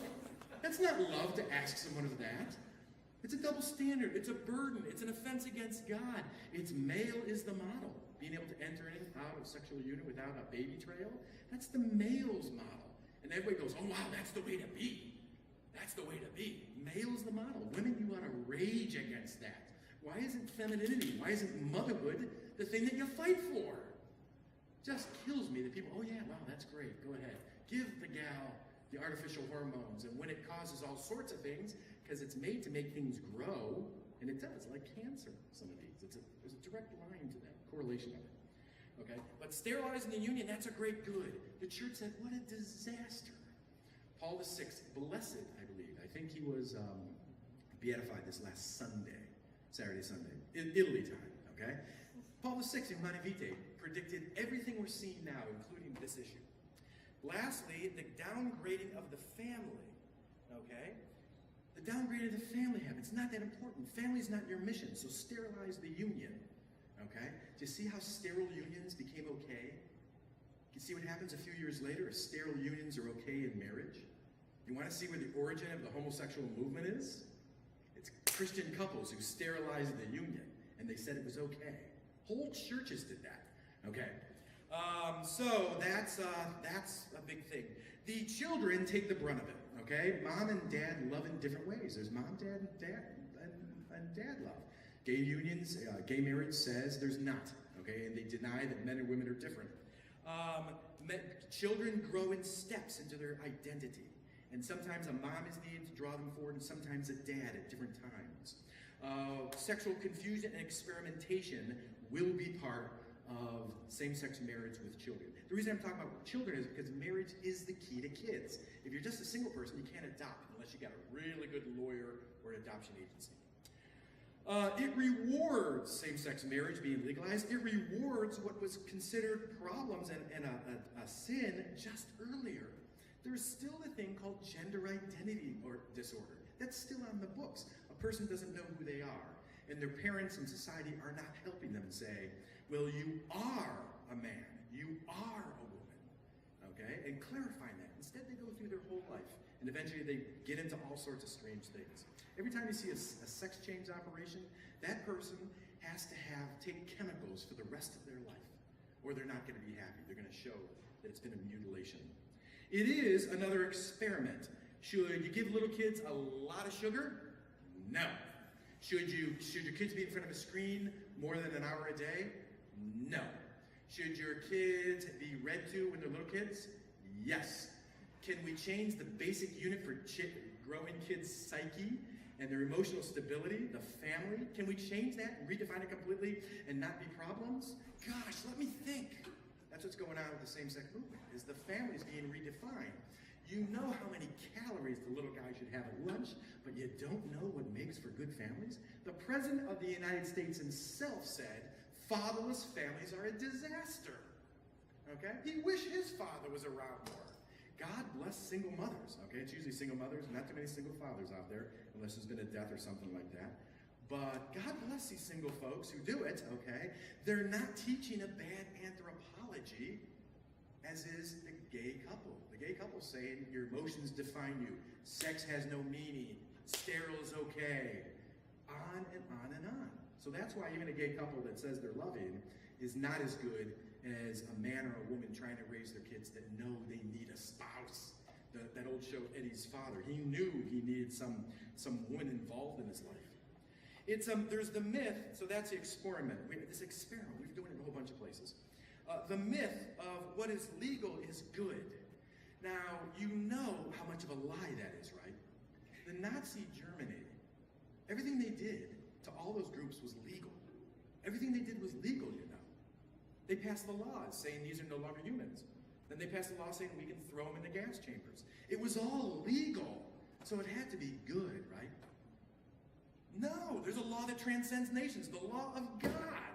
A: That's not love to ask someone of that. It's a double standard. It's a burden. It's an offense against God. It's male is the model. Being able to enter in and out of sexual union without a baby trail, that's the male's model. And everybody goes, oh wow, that's the way to be. That's the way to be. Male's the model. Women, you ought to rage against that. Why isn't femininity, why isn't motherhood the thing that you fight for? Just kills me that people, oh yeah, wow, that's great, go ahead. Give the gal the artificial hormones, and when it causes all sorts of things, because it's made to make things grow, and it does, like cancer, some of these. There's a direct line to that, correlation of it. Okay? But sterilizing the union, that's a great good. The church said, what a disaster. Paul VI, blessed, I believe. I think he was beatified this last Sunday, Saturday, Sunday, in Italy time, okay? Paul VI in Humanae Vitae predicted everything we're seeing now, including this issue. Lastly, the downgrading of the family, okay? The downgrading of the family habit, it's not that important. Family's not your mission, so sterilize the union, okay? Do you see how sterile unions became okay? You see what happens a few years later if sterile unions are okay in marriage? You want to see where the origin of the homosexual movement is? It's Christian couples who sterilized the union, and they said it was okay. Whole churches did that, okay? So that's a big thing. The children take the brunt of it, okay? Mom and dad love in different ways. There's mom, dad, and dad love. Gay unions, gay marriage says there's not, okay? And they deny that men and women are different. Children grow in steps into their identity. And sometimes a mom is needed to draw them forward, and sometimes a dad at different times. Sexual confusion and experimentation will be part of same-sex marriage with children. The reason I'm talking about children is because marriage is the key to kids. If you're just a single person, you can't adopt unless you got a really good lawyer or an adoption agency. It rewards same-sex marriage being legalized. It rewards what was considered problems and a sin just earlier. There's still a thing called gender identity or disorder. That's still on the books. A person doesn't know who they are, and their parents and society are not helping them say, well, you are a man, you are a woman, okay? And clarifying that. Instead, they go through their whole life, and eventually they get into all sorts of strange things. Every time you see a sex change operation, that person has to take chemicals for the rest of their life, or they're not going to be happy. They're going to show that it's been a mutilation. It is another experiment. Should you give little kids a lot of sugar? No. Should your kids be in front of a screen more than an hour a day? No. Should your kids be read to when they're little kids? Yes. Can we change the basic unit for growing kids' psyche and their emotional stability, the family? Can we change that and redefine it completely and not be problems? Gosh, let me think. That's what's going on with the same-sex movement, is the family's being redefined. You know how many calories the little guy should have at lunch, but you don't know what makes for good families? The President of the United States himself said, fatherless families are a disaster. Okay? He wished his father was around more. God bless single mothers. Okay? It's usually single mothers, not too many single fathers out there, unless there's been a death or something like that. But God bless these single folks who do it, okay? They're not teaching a bad anthropology, as is the gay couple. The gay couple saying your emotions define you. Sex has no meaning. Sterile is okay. On and on and on. So that's why even a gay couple that says they're loving is not as good as a man or a woman trying to raise their kids that know they need a spouse. That old show, Eddie's Father. He knew he needed some woman involved in his life. There's the myth, so that's the experiment. This experiment, we've been doing it in a whole bunch of places. The myth of what is legal is good. Now, you know how much of a lie that is, right? The Nazi Germany, everything they did to all those groups was legal. Everything they did was legal, you know. They passed the laws saying these are no longer humans. Then they passed the law saying we can throw them in the gas chambers. It was all legal, so it had to be good, right? No, there's a law that transcends nations, the law of God,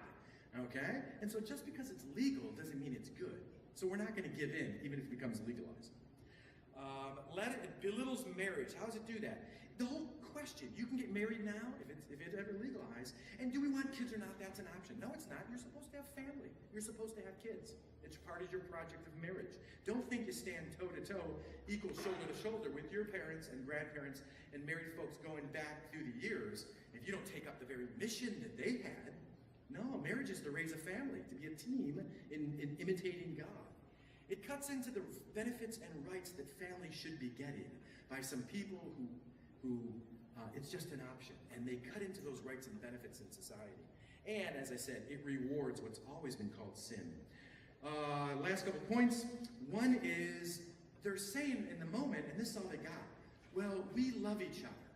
A: okay? And so just because it's legal doesn't mean it's good. So we're not going to give in, even if it becomes legalized. It belittles marriage. How does it do that? The whole question, you can get married now if it's ever legalized, and do we want kids or not? That's an option. No, it's not. You're supposed to have family. You're supposed to have kids. It's part of your project of marriage. Don't think you stand toe-to-toe, equal shoulder-to-shoulder with your parents and grandparents and married folks going back through the years if you don't take up the very mission that they had. No, marriage is to raise a family, to be a team in imitating God. It cuts into the benefits and rights that families should be getting by some people who it's just an option, and they cut into those rights and benefits in society. And as I said, it rewards what's always been called sin. Last couple points. One is they're saying in the moment, and this is all they got, well, we love each other.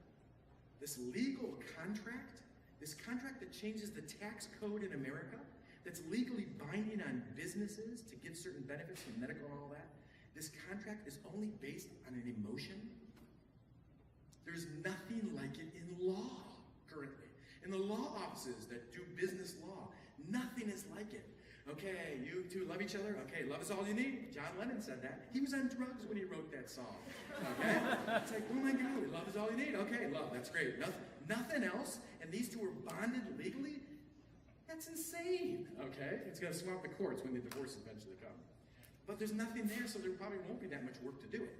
A: This legal contract, this contract that changes the tax code in America, that's legally binding on businesses to give certain benefits from medical and all that, this contract is only based on an emotion. There's nothing like it in law currently. In the law offices that do business law, nothing is like it. Okay, you two love each other? Okay, love is all you need. John Lennon said that. He was on drugs when he wrote that song. Okay? It's like, oh my God, love is all you need. Okay, love, that's great. Nothing else, and these two are bonded legally? That's insane, okay? It's going to swamp the courts when the divorce eventually come. But there's nothing there, so there probably won't be that much work to do it.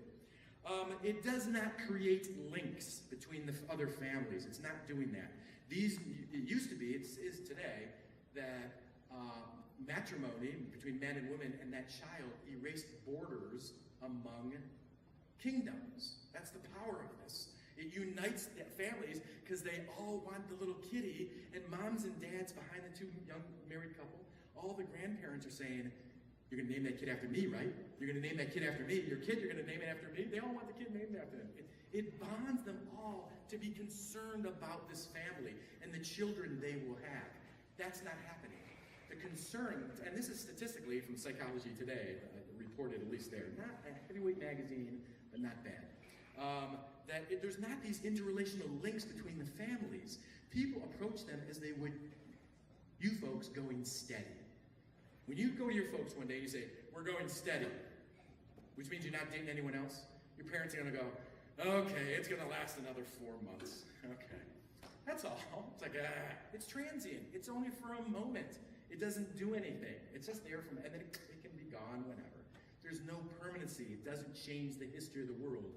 A: It does not create links between the other families. It's not doing that. It used to be, it is today, that matrimony between man and woman and that child erased borders among kingdoms. That's the power of this. It unites the families because they all want the little kitty, and moms and dads behind the two young married couple, all the grandparents are saying, You're going to name that kid after me, right? You're going to name that kid after me. Your kid, you're going to name it after me. They all want the kid named after them. It bonds them all to be concerned about this family and the children they will have. That's not happening. The concern, and this is statistically from Psychology Today, reported at least there, not a heavyweight magazine, but not bad, there's not these interrelational links between the families. People approach them as they would you folks going steady. When you go to your folks one day, you say, we're going steady, which means you're not dating anyone else. Your parents are going to go, okay, it's going to last another 4 months. Okay. That's all. It's like, it's transient. It's only for a moment. It doesn't do anything. It's just there and then it can be gone whenever. There's no permanency. It doesn't change the history of the world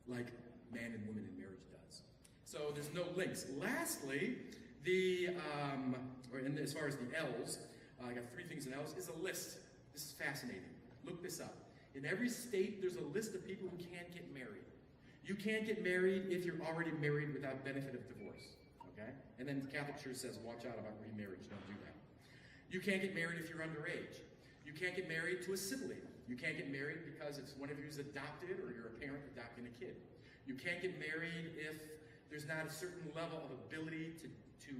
A: like man and woman in marriage does. So there's no links. Lastly, as far as the L's, I got 3 things in L's, is a list. This is fascinating. Look this up. In every state, there's a list of people who can't get married. You can't get married if you're already married without benefit of divorce. Okay? And then the Catholic Church says, watch out about remarriage. Don't do that. You can't get married if you're underage. You can't get married to a sibling. You can't get married because it's one of you is adopted or you're a parent adopting a kid. You can't get married if there's not a certain level of ability to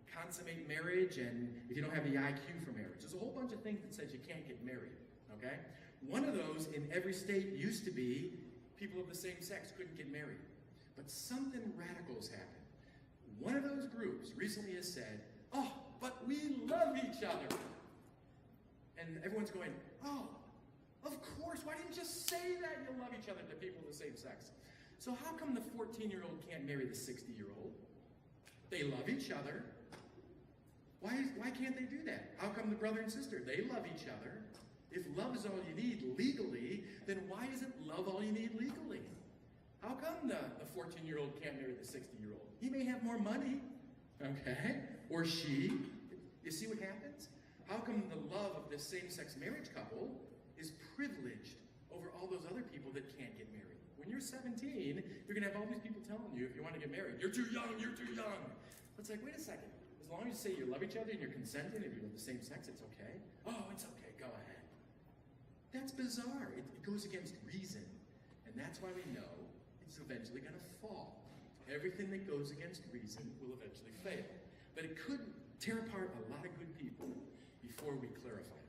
A: consummate marriage and if you don't have the IQ for marriage. There's a whole bunch of things that says you can't get married, okay? One of those in every state used to be people of the same sex couldn't get married. But something radical has happened. One of those groups recently has said, oh, but we love each other. And everyone's going, oh, of course, why didn't you just say that you love each other to people of the same sex? So how come the 14-year-old can't marry the 60-year-old? They love each other. Why can't they do that? How come the brother and sister, they love each other? If love is all you need legally, then why isn't love all you need legally? How come the 14-year-old can't marry the 60-year-old? He may have more money, okay? Or she. You see what happens? How come the love of this same-sex marriage couple is privileged over all those other people that can't get married? When you're 17, you're going to have all these people telling you, if you want to get married, you're too young, you're too young. It's like, wait a second. As long as you say you love each other and you're consenting and you're of the same sex, it's okay. Oh, it's okay, go ahead. That's bizarre. It goes against reason. And that's why we know it's eventually going to fall. Everything that goes against reason will eventually fail. But it could tear apart a lot of good people before we clarify it.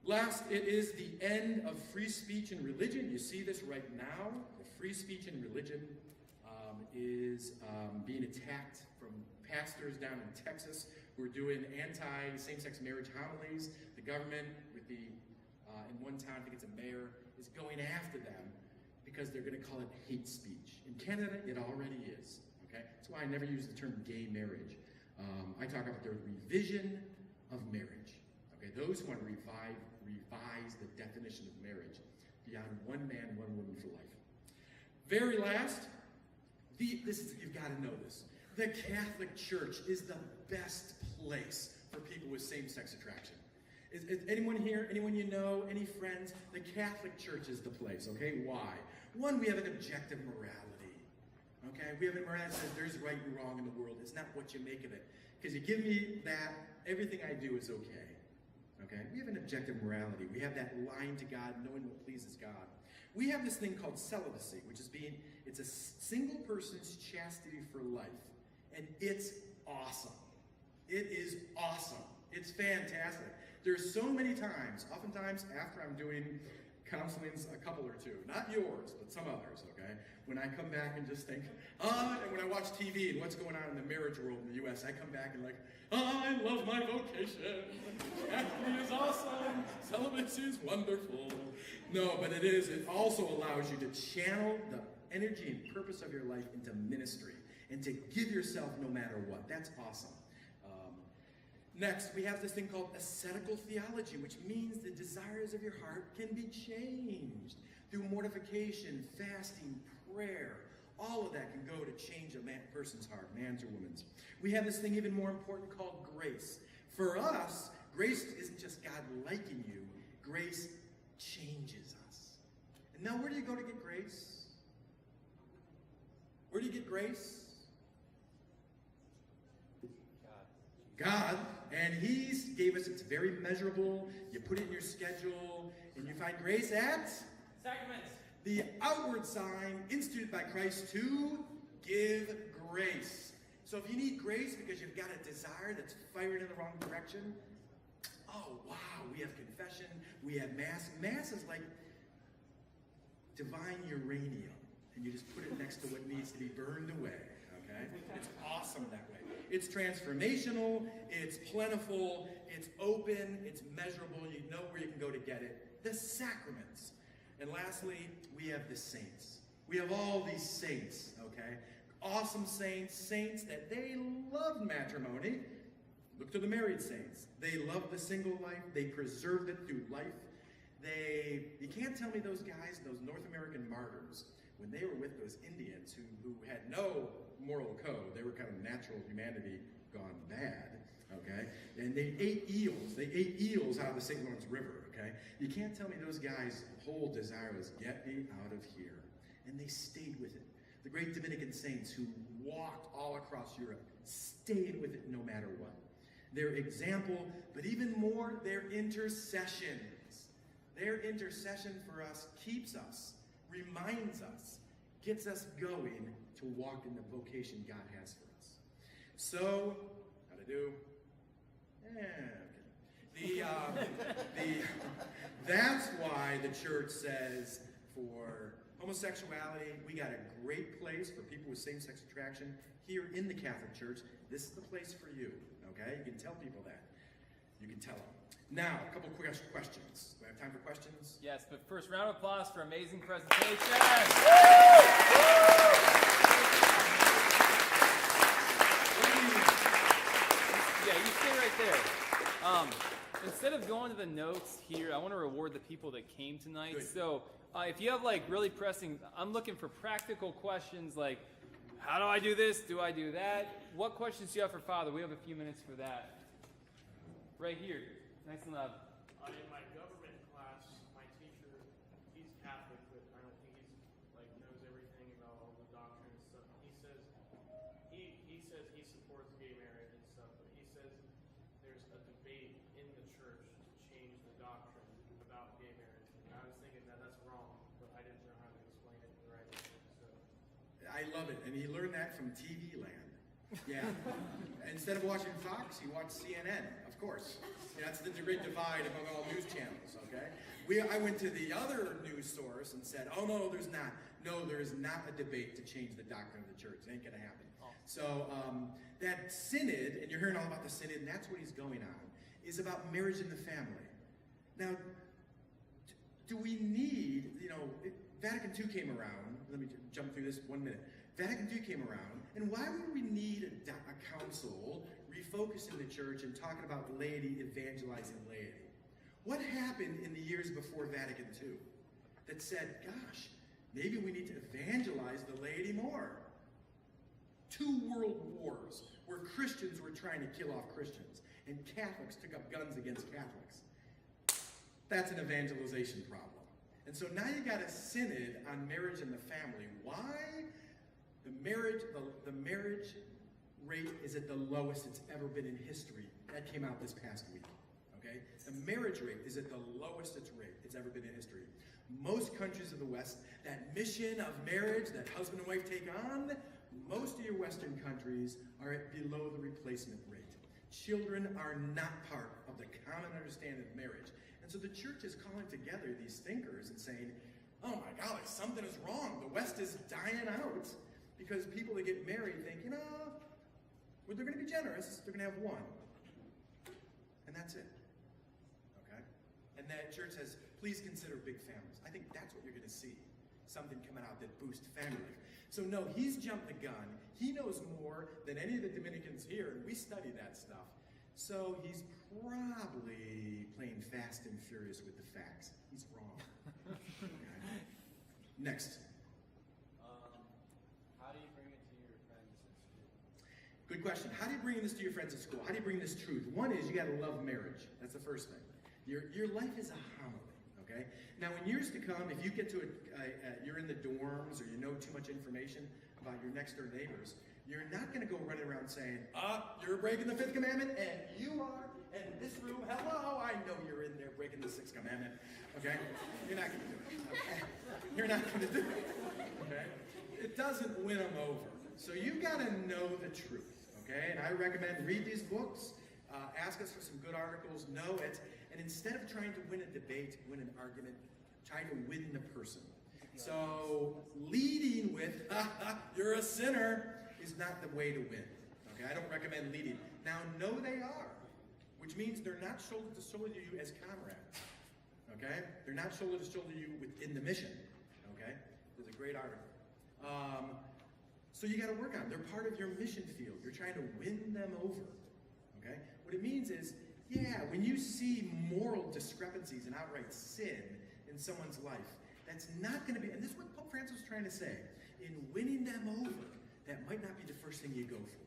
A: Last, it is the end of free speech and religion. You see this right now. The free speech and religion is being attacked from pastors down in Texas who are doing anti-same-sex marriage homilies. The government, with in one town, I think it's a mayor, is going after them because they're going to call it hate speech. In Canada, it already is. Okay, that's why I never use the term gay marriage. I talk about the revision of marriage. Okay, those who want to revise the definition of marriage beyond one man, one woman for life. Very last, you've got to know this. The Catholic Church is the best place for people with same-sex attraction. Is anyone here, anyone you know, any friends? The Catholic Church is the place, okay? Why? One, we have an objective morality, okay? We have a morality that says there's right and wrong in the world. It's not what you make of it. Because you give me that, everything I do is okay, okay? We have an objective morality. We have that line to God, knowing what pleases God. We have this thing called celibacy, which is it's a single person's chastity for life. And it's awesome. It is awesome. It's fantastic. There's so many times, oftentimes after I'm doing counselings, a couple or two, not yours, but some others, okay, when I come back and just think, and when I watch TV and what's going on in the marriage world in the U.S., I come back and like, I love my vocation. Chastity is awesome. Celibacy is wonderful. No, but it also allows you to channel the energy and purpose of your life into ministry and to give yourself no matter what. That's awesome. Next, we have this thing called ascetical theology, which means the desires of your heart can be changed through mortification, fasting, prayer. All of that can go to change a person's heart, man's or woman's. We have this thing even more important called grace. For us, grace isn't just God liking you. Grace changes us. And now where do you go to get grace? Where do you get grace? God, and He's gave us, it's very measurable. You put it in your schedule, and you find grace at
B: Sacraments.
A: the outward sign instituted by Christ to give grace. So if you need grace because you've got a desire that's fired in the wrong direction, oh wow, we have confession, we have Mass. Mass is like divine uranium, and you just put it next to what needs to be burned away, okay? It's awesome that way. It's transformational, it's plentiful, it's open, it's measurable, you know where you can go to get it. The sacraments. And lastly, we have the saints. We have all these saints, okay? Awesome saints, saints that they love matrimony. Look to the married saints. They love the single life. They preserved it through life. You can't tell me those guys, those North American martyrs, when they were with those Indians who had no moral code, they were kind of natural humanity gone bad, okay? And they ate eels. They ate eels out of the St. Lawrence River, okay? You can't tell me those guys' whole desire was, get me out of here. And they stayed with it. The great Dominican saints who walked all across Europe stayed with it no matter what. Their example, but even more, their intercessions. Their intercession for us keeps us, reminds us, gets us going to walk in the vocation God has for us. So, how to do? That's why the church says for homosexuality, we got a great place for people with same-sex attraction here in the Catholic Church. This is the place for you, okay? You can tell people that. You can tell them. Now, a couple quick questions. Do I have time for questions?
B: Yes, but first, round of applause for amazing presentation. Yeah, you stay right there. Instead of going to the notes here, I want to reward the people that came tonight.
A: Good.
B: So if you have like really pressing, I'm looking for practical questions like, how do I do this? Do I do that? What questions do you have for Father? We have a few minutes for that. Right here. Nice and loud.
C: In my government class, my teacher, he's Catholic, but I don't think he's like knows everything about all the doctrine and stuff. He says he supports gay marriage and stuff, but he says there's a debate in the church to change the doctrine about gay marriage. And I was thinking that that's wrong, but I didn't know how to explain it the right way. So
A: I love it. And he learned that from TV land. Yeah. Instead of watching Fox, he watched CNN, of course. Yeah, that's the great divide among all news channels, okay? I went to the other news source and said, oh, no, there's not. No, there is not a debate to change the doctrine of the church. It ain't going to happen. So that synod, and you're hearing all about the synod, and that's what he's going on, is about marriage in the family. Now, do we need, Vatican II came around. Let me jump through this 1 minute. Vatican II came around, and why would we need a council refocusing the church and talking about laity, evangelizing laity? What happened in the years before Vatican II that said, gosh, maybe we need to evangelize the laity more? 2 world wars where Christians were trying to kill off Christians, and Catholics took up guns against Catholics. That's an evangelization problem. And so now you got a synod on marriage and the family. Why? The marriage rate is at the lowest it's ever been in history. That came out this past week. Okay? The marriage rate is at the lowest it's ever been in history. Most countries of the West, that mission of marriage that husband and wife take on, most of your Western countries are at below the replacement rate. Children are not part of the common understanding of marriage. And so the church is calling together these thinkers and saying, oh my golly, something is wrong. The West is dying out because people that get married think, well, they're going to be generous. They're going to have one. And that's it. Okay? And that church says, please consider big families. I think that's what you're going to see. Something coming out that boosts family life. So no, he's jumped the gun. He knows more than any of the Dominicans here, and we study that stuff. So he's probably playing fast and furious with the facts. He's wrong. Okay. Next.
D: How do you bring it to your friends at school?
A: Good question. How do you bring this to your friends at school? How do you bring this truth? One is you got to love marriage. That's the first thing. Your life is a homily. Okay? okay? Now, in years to come, if you get to you're in the dorms or you know too much information about your next door neighbors, you're not going to go running around saying, you're breaking the 5th commandment, and you are, and in this room, hello, I know you're in there breaking the 6th commandment, okay? You're not going to do it, okay? You're not going to do it, okay? It doesn't win them over. So you've got to know the truth, okay? And I recommend read these books, ask us for some good articles, know it, and instead of trying to win a debate, win an argument, try to win the person. So leading with, you're a sinner, is not the way to win. Okay, I don't recommend leading. Now, no, they are, which means they're not shoulder to shoulder you as comrades. Okay, they're not shoulder to shoulder you within the mission. Okay, there's a great article. So you got to work on it. They're part of your mission field. You're trying to win them over. Okay, what it means is, yeah, when you see moral discrepancies and outright sin in someone's life, that's not going to be, and this is what Pope Francis was trying to say, in winning them over, that might not be the first thing you go for.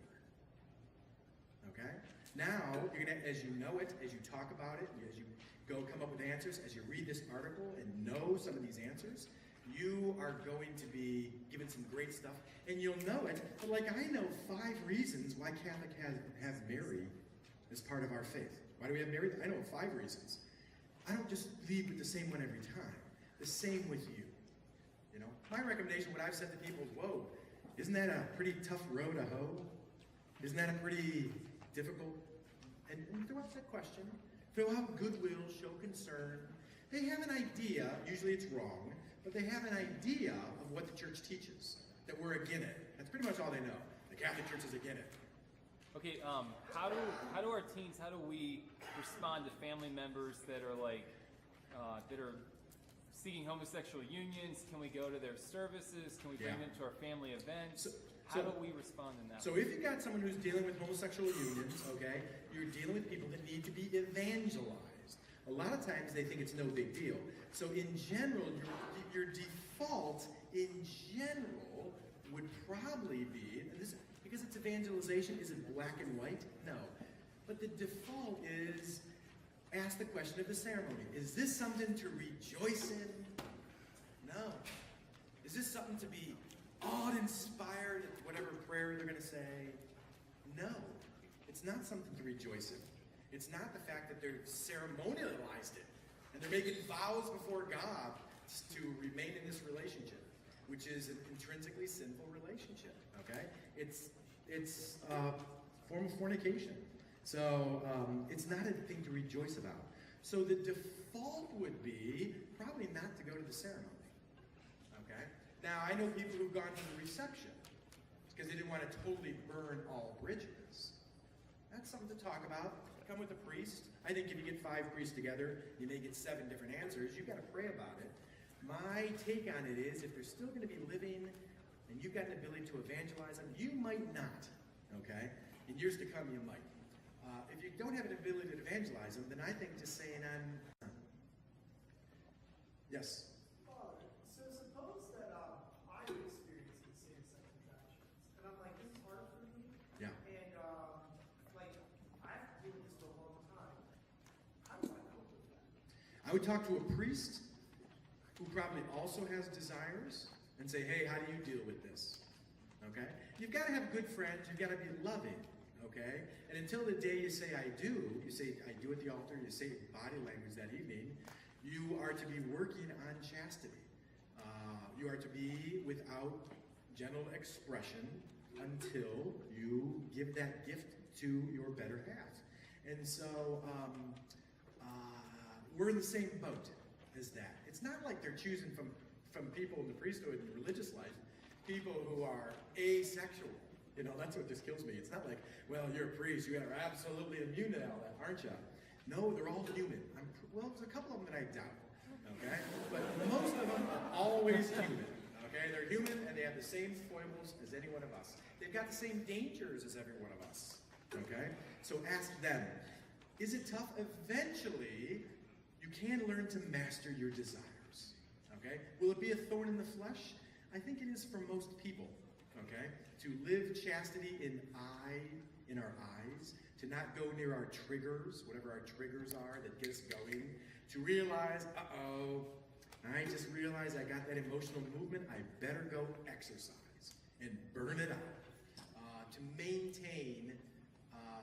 A: Okay? Now, you're gonna, as you know it, as you talk about it, as you go come up with answers, as you read this article and know some of these answers, you are going to be given some great stuff, and you'll know it. But like I know 5 reasons why Catholic have Mary as part of our faith. Why do we have Mary? I know 5 reasons. I don't just lead with the same one every time. The same with you. You know, my recommendation, what I've said to people is, whoa, isn't that a pretty tough row to hoe? Isn't that a pretty difficult? And throw out that question. Throw out goodwill, show concern. They have an idea, usually it's wrong, but they have an idea of what the church teaches, that we're against it. That's pretty much all they know. The Catholic Church is against it.
B: Okay, how do our teens, how do we respond to family members that are like, that are seeking homosexual unions? Can we go to their services? Can we bring them to our family events? How do we respond in that?
A: So if you've got someone who's dealing with homosexual unions, okay, you're dealing with people that need to be evangelized. A lot of times they think it's no big deal. So in general, your default in general would probably be, and this, because it's evangelization, is it black and white? No. But the default is, ask the question of the ceremony. Is this something to rejoice in? No. Is this something to be awe-inspired at whatever prayer they're going to say? No. It's not something to rejoice in. It's not the fact that they're ceremonialized it and they're making vows before God to remain in this relationship, which is an intrinsically sinful relationship. Okay? It's a form of fornication. So it's not a thing to rejoice about. So the default would be probably not to go to the ceremony. Okay? Now, I know people who've gone to the reception because they didn't want to totally burn all bridges. That's something to talk about. Come with a priest. I think if you get 5 priests together, you may get 7 different answers. You've got to pray about it. My take on it is, if they're still going to be living and you've got an ability to evangelize them, you might not. Okay? In years to come, you might. If you don't have an ability to evangelize them, then I think just saying yes?
E: So suppose that I experienced same-sex attractions, and I'm like, this is hard for me.
A: Yeah.
E: And like, I have to deal with this for a long time. How do I cope with that?
A: I would talk to a priest who probably also has desires and say, hey, how do you deal with this? Okay? You've got to have good friends. You've got to be loving. Okay? And until the day you say, I do, you say, I do at the altar, you say body language that evening, you are to be working on chastity. You are to be without genital expression until you give that gift to your better half. And so, we're in the same boat as that. It's not like they're choosing from people in the priesthood and religious life, people who are asexual. You know, that's what just kills me. It's not like, well, you're a priest, you are absolutely immune to all that, aren't you? No, they're all human. Well, there's a couple of them that I doubt, okay? But most of them are always human, okay? They're human and they have the same foibles as any one of us. They've got the same dangers as every one of us, okay? So ask them. Is it tough? Eventually, you can learn to master your desires, okay? Will it be a thorn in the flesh? I think it is for most people, okay? To live chastity in our eyes, to not go near our triggers, whatever our triggers are that get us going, To realize, I just realized I got that emotional movement, I better go exercise and burn it out. To maintain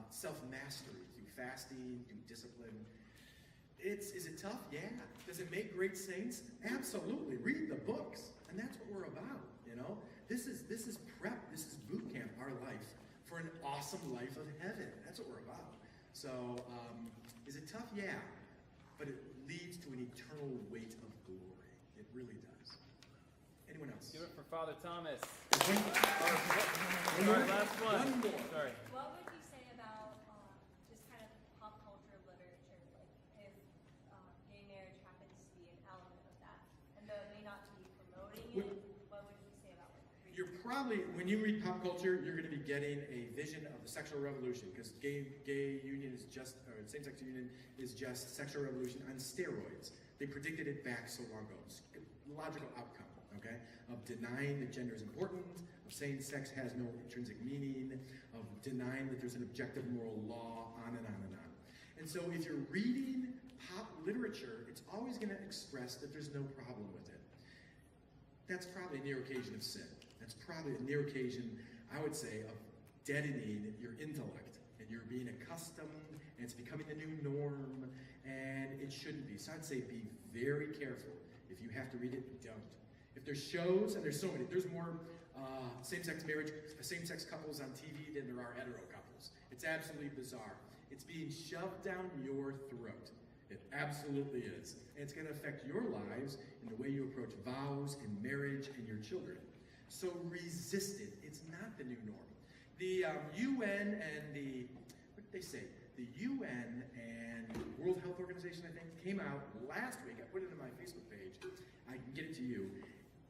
A: self-mastery through fasting, through discipline. Is it tough? Yeah. Does it make great saints? Absolutely. Read the books. And that's what we're about, you know? This is prep, this is boot camp, our life, for an awesome life of heaven. That's what we're about. So, is it tough? Yeah. But it leads to an eternal weight of glory. It really does. Anyone else?
B: Do it for Father Thomas.
A: One more.
B: Last one.
A: One more.
B: Sorry.
F: What would you say about just kind of pop culture literature, like if gay marriage happens to be an element of that, and though it may not be promoting it, what would you say about like reading?
A: You're probably, when you read pop culture, you're going to be getting a vision of the sexual revolution, because gay union is just, or same-sex union is just sexual revolution on steroids. They predicted it back so long ago. It's a logical outcome, okay, of denying that gender is important, of saying sex has no intrinsic meaning, of denying that there's an objective moral law, on and on and on. And so if you're reading pop literature, it's always going to express that there's no problem with it. That's probably a near occasion of sin. That's probably a near occasion, I would say, of deadening your intellect, and you're being accustomed, and it's becoming the new norm, and it shouldn't be. So I'd say be very careful. If you have to read it, don't. If there's shows, and there's so many, there's more same-sex marriage, same-sex couples on TV than there are hetero couples. It's absolutely bizarre. It's being shoved down your throat. It absolutely is. And it's going to affect your lives in the way you approach vows and marriage and your children. So resist it. It's not the new norm. The UN and what did they say? The UN and World Health Organization, I think, came out last week. I put it on my Facebook page. I can get it to you.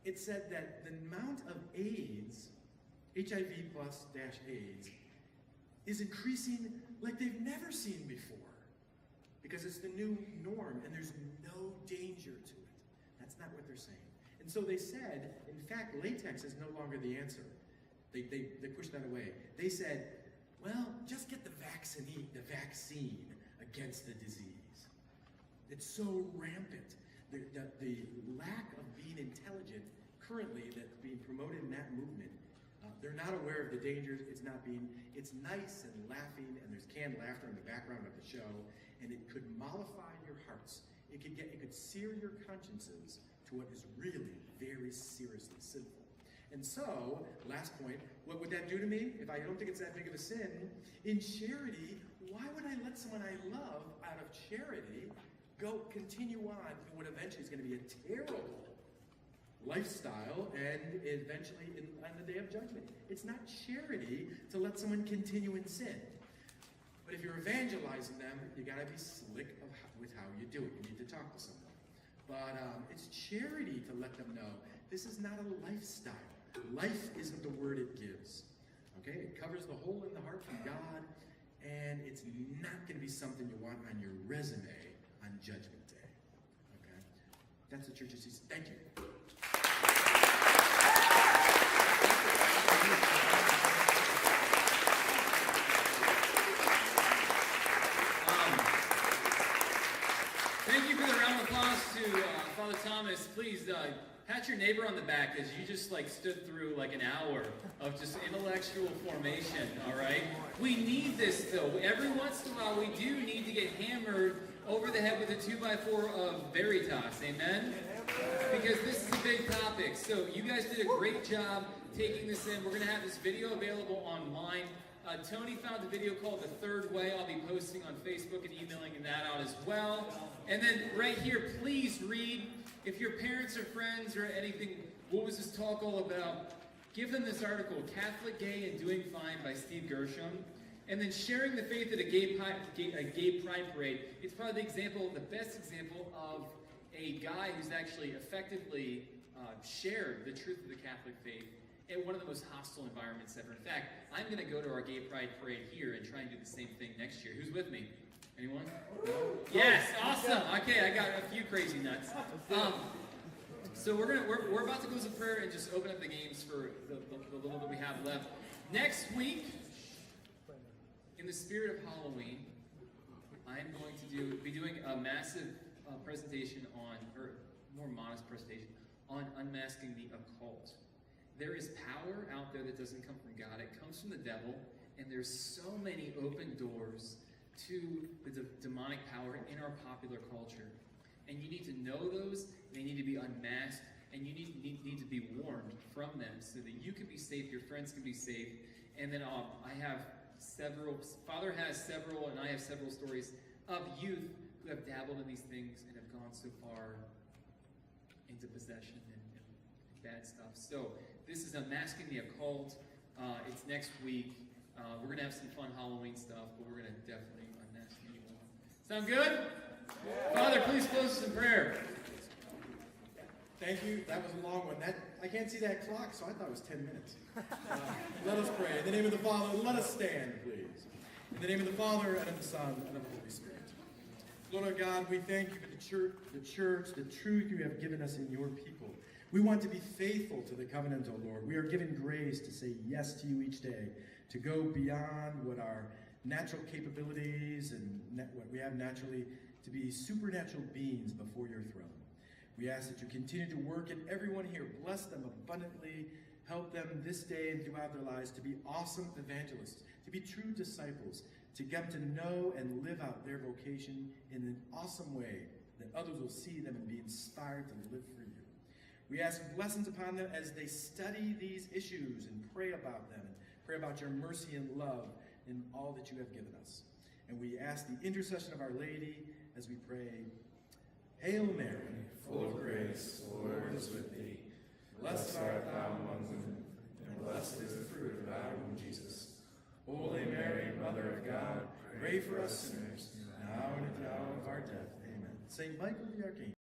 A: It said that the amount of AIDS, HIV plus -AIDS, is increasing like they've never seen before. Because it's the new norm, and there's no danger to it. That's not what they're saying. And so they said, in fact, latex is no longer the answer. They pushed that away. They said, well, just get the vaccine against the disease. It's so rampant. The lack of being intelligent currently that's being promoted in that movement, they're not aware of the dangers. It's nice and laughing, and there's canned laughter in the background of the show, and it could mollify your hearts. It could sear your consciences to what is really very seriously sinful. And so, last point, what would that do to me? If I don't think it's that big of a sin, in charity, why would I let someone I love out of charity continue on to what eventually is going to be a terrible lifestyle and eventually on the day of judgment? It's not charity to let someone continue in sin. But if you're evangelizing them, you got to be slick with how you do it. You need to talk to someone. But it's charity to let them know this is not a lifestyle. Life isn't the word it gives. Okay? It covers the hole in the heart from God, and it's not going to be something you want on your resume on Judgment Day. Okay? That's the church's season. Thank you.
B: Thank you for the round of applause to Father Thomas. Please pat your neighbor on the back, as you just stood through an hour of just intellectual formation, all right? We need this, though. Every once in a while, we do need to get hammered over the head with a 2x4 of Veritas, amen? Because this is a big topic. So you guys did a great job taking this in. We're going to have this video available online. Tony found a video called The Third Way. I'll be posting on Facebook and emailing that out as well. And then right here, please read. If your parents or friends or anything, what was this talk all about? Give them this article, Catholic, Gay, and Doing Fine by Steve Gershom. And then sharing the faith at a gay pride parade. It's probably the best example of a guy who's actually effectively shared the truth of the Catholic faith in one of the most hostile environments ever. In fact, I'm going to go to our gay pride parade here and try and do the same thing next year. Who's with me? Anyone? Yes, awesome. Okay, I got a few crazy nuts. So we're about to close in prayer and just open up the games for the little that we have left. Next week, in the spirit of Halloween, I'm going to be doing a massive
G: presentation on, or more modest presentation, on unmasking the occult. There is power out there that doesn't come from God. It comes from the devil, and there's so many open doors to the demonic power in our popular culture. And you need to know those, they need to be unmasked, and you need to be warned from them so that you can be safe, your friends can be safe. And then I have several, Father has several, and I have several stories of youth who have dabbled in these things and have gone so far into possession and bad stuff. So this is Unmasking the Occult. It's next week. We're going to have some fun Halloween stuff, but we're going to definitely unmask the evil one. Sound good? Yeah. Father, please close us in prayer.
A: Thank you. That was a long one. I can't see that clock, so I thought it was 10 minutes. Let us pray. In the name of the Father, let us stand, please. In the name of the Father, and of the Son, and of the Holy Spirit. Lord our God, we thank you for the church, the truth you have given us in your people. We want to be faithful to the covenant, O Lord. We are given grace to say yes to you each day, to go beyond what our natural capabilities and what we have naturally, to be supernatural beings before your throne. We ask that you continue to work in everyone here. Bless them abundantly. Help them this day and throughout their lives to be awesome evangelists, to be true disciples, to get to know and live out their vocation in an awesome way that others will see them and be inspired to live for you. We ask blessings upon them as they study these issues and pray about them, and pray about your mercy and love in all that you have given us. And we ask the intercession of Our Lady as we pray, Hail Mary,
H: full of grace, the Lord is with thee. Blessed art thou among women, and blessed is the fruit of thy womb, Jesus. Holy Mary, Mother of God, pray for us sinners, now and at the hour of our death. Amen.
A: Saint Michael the Archangel.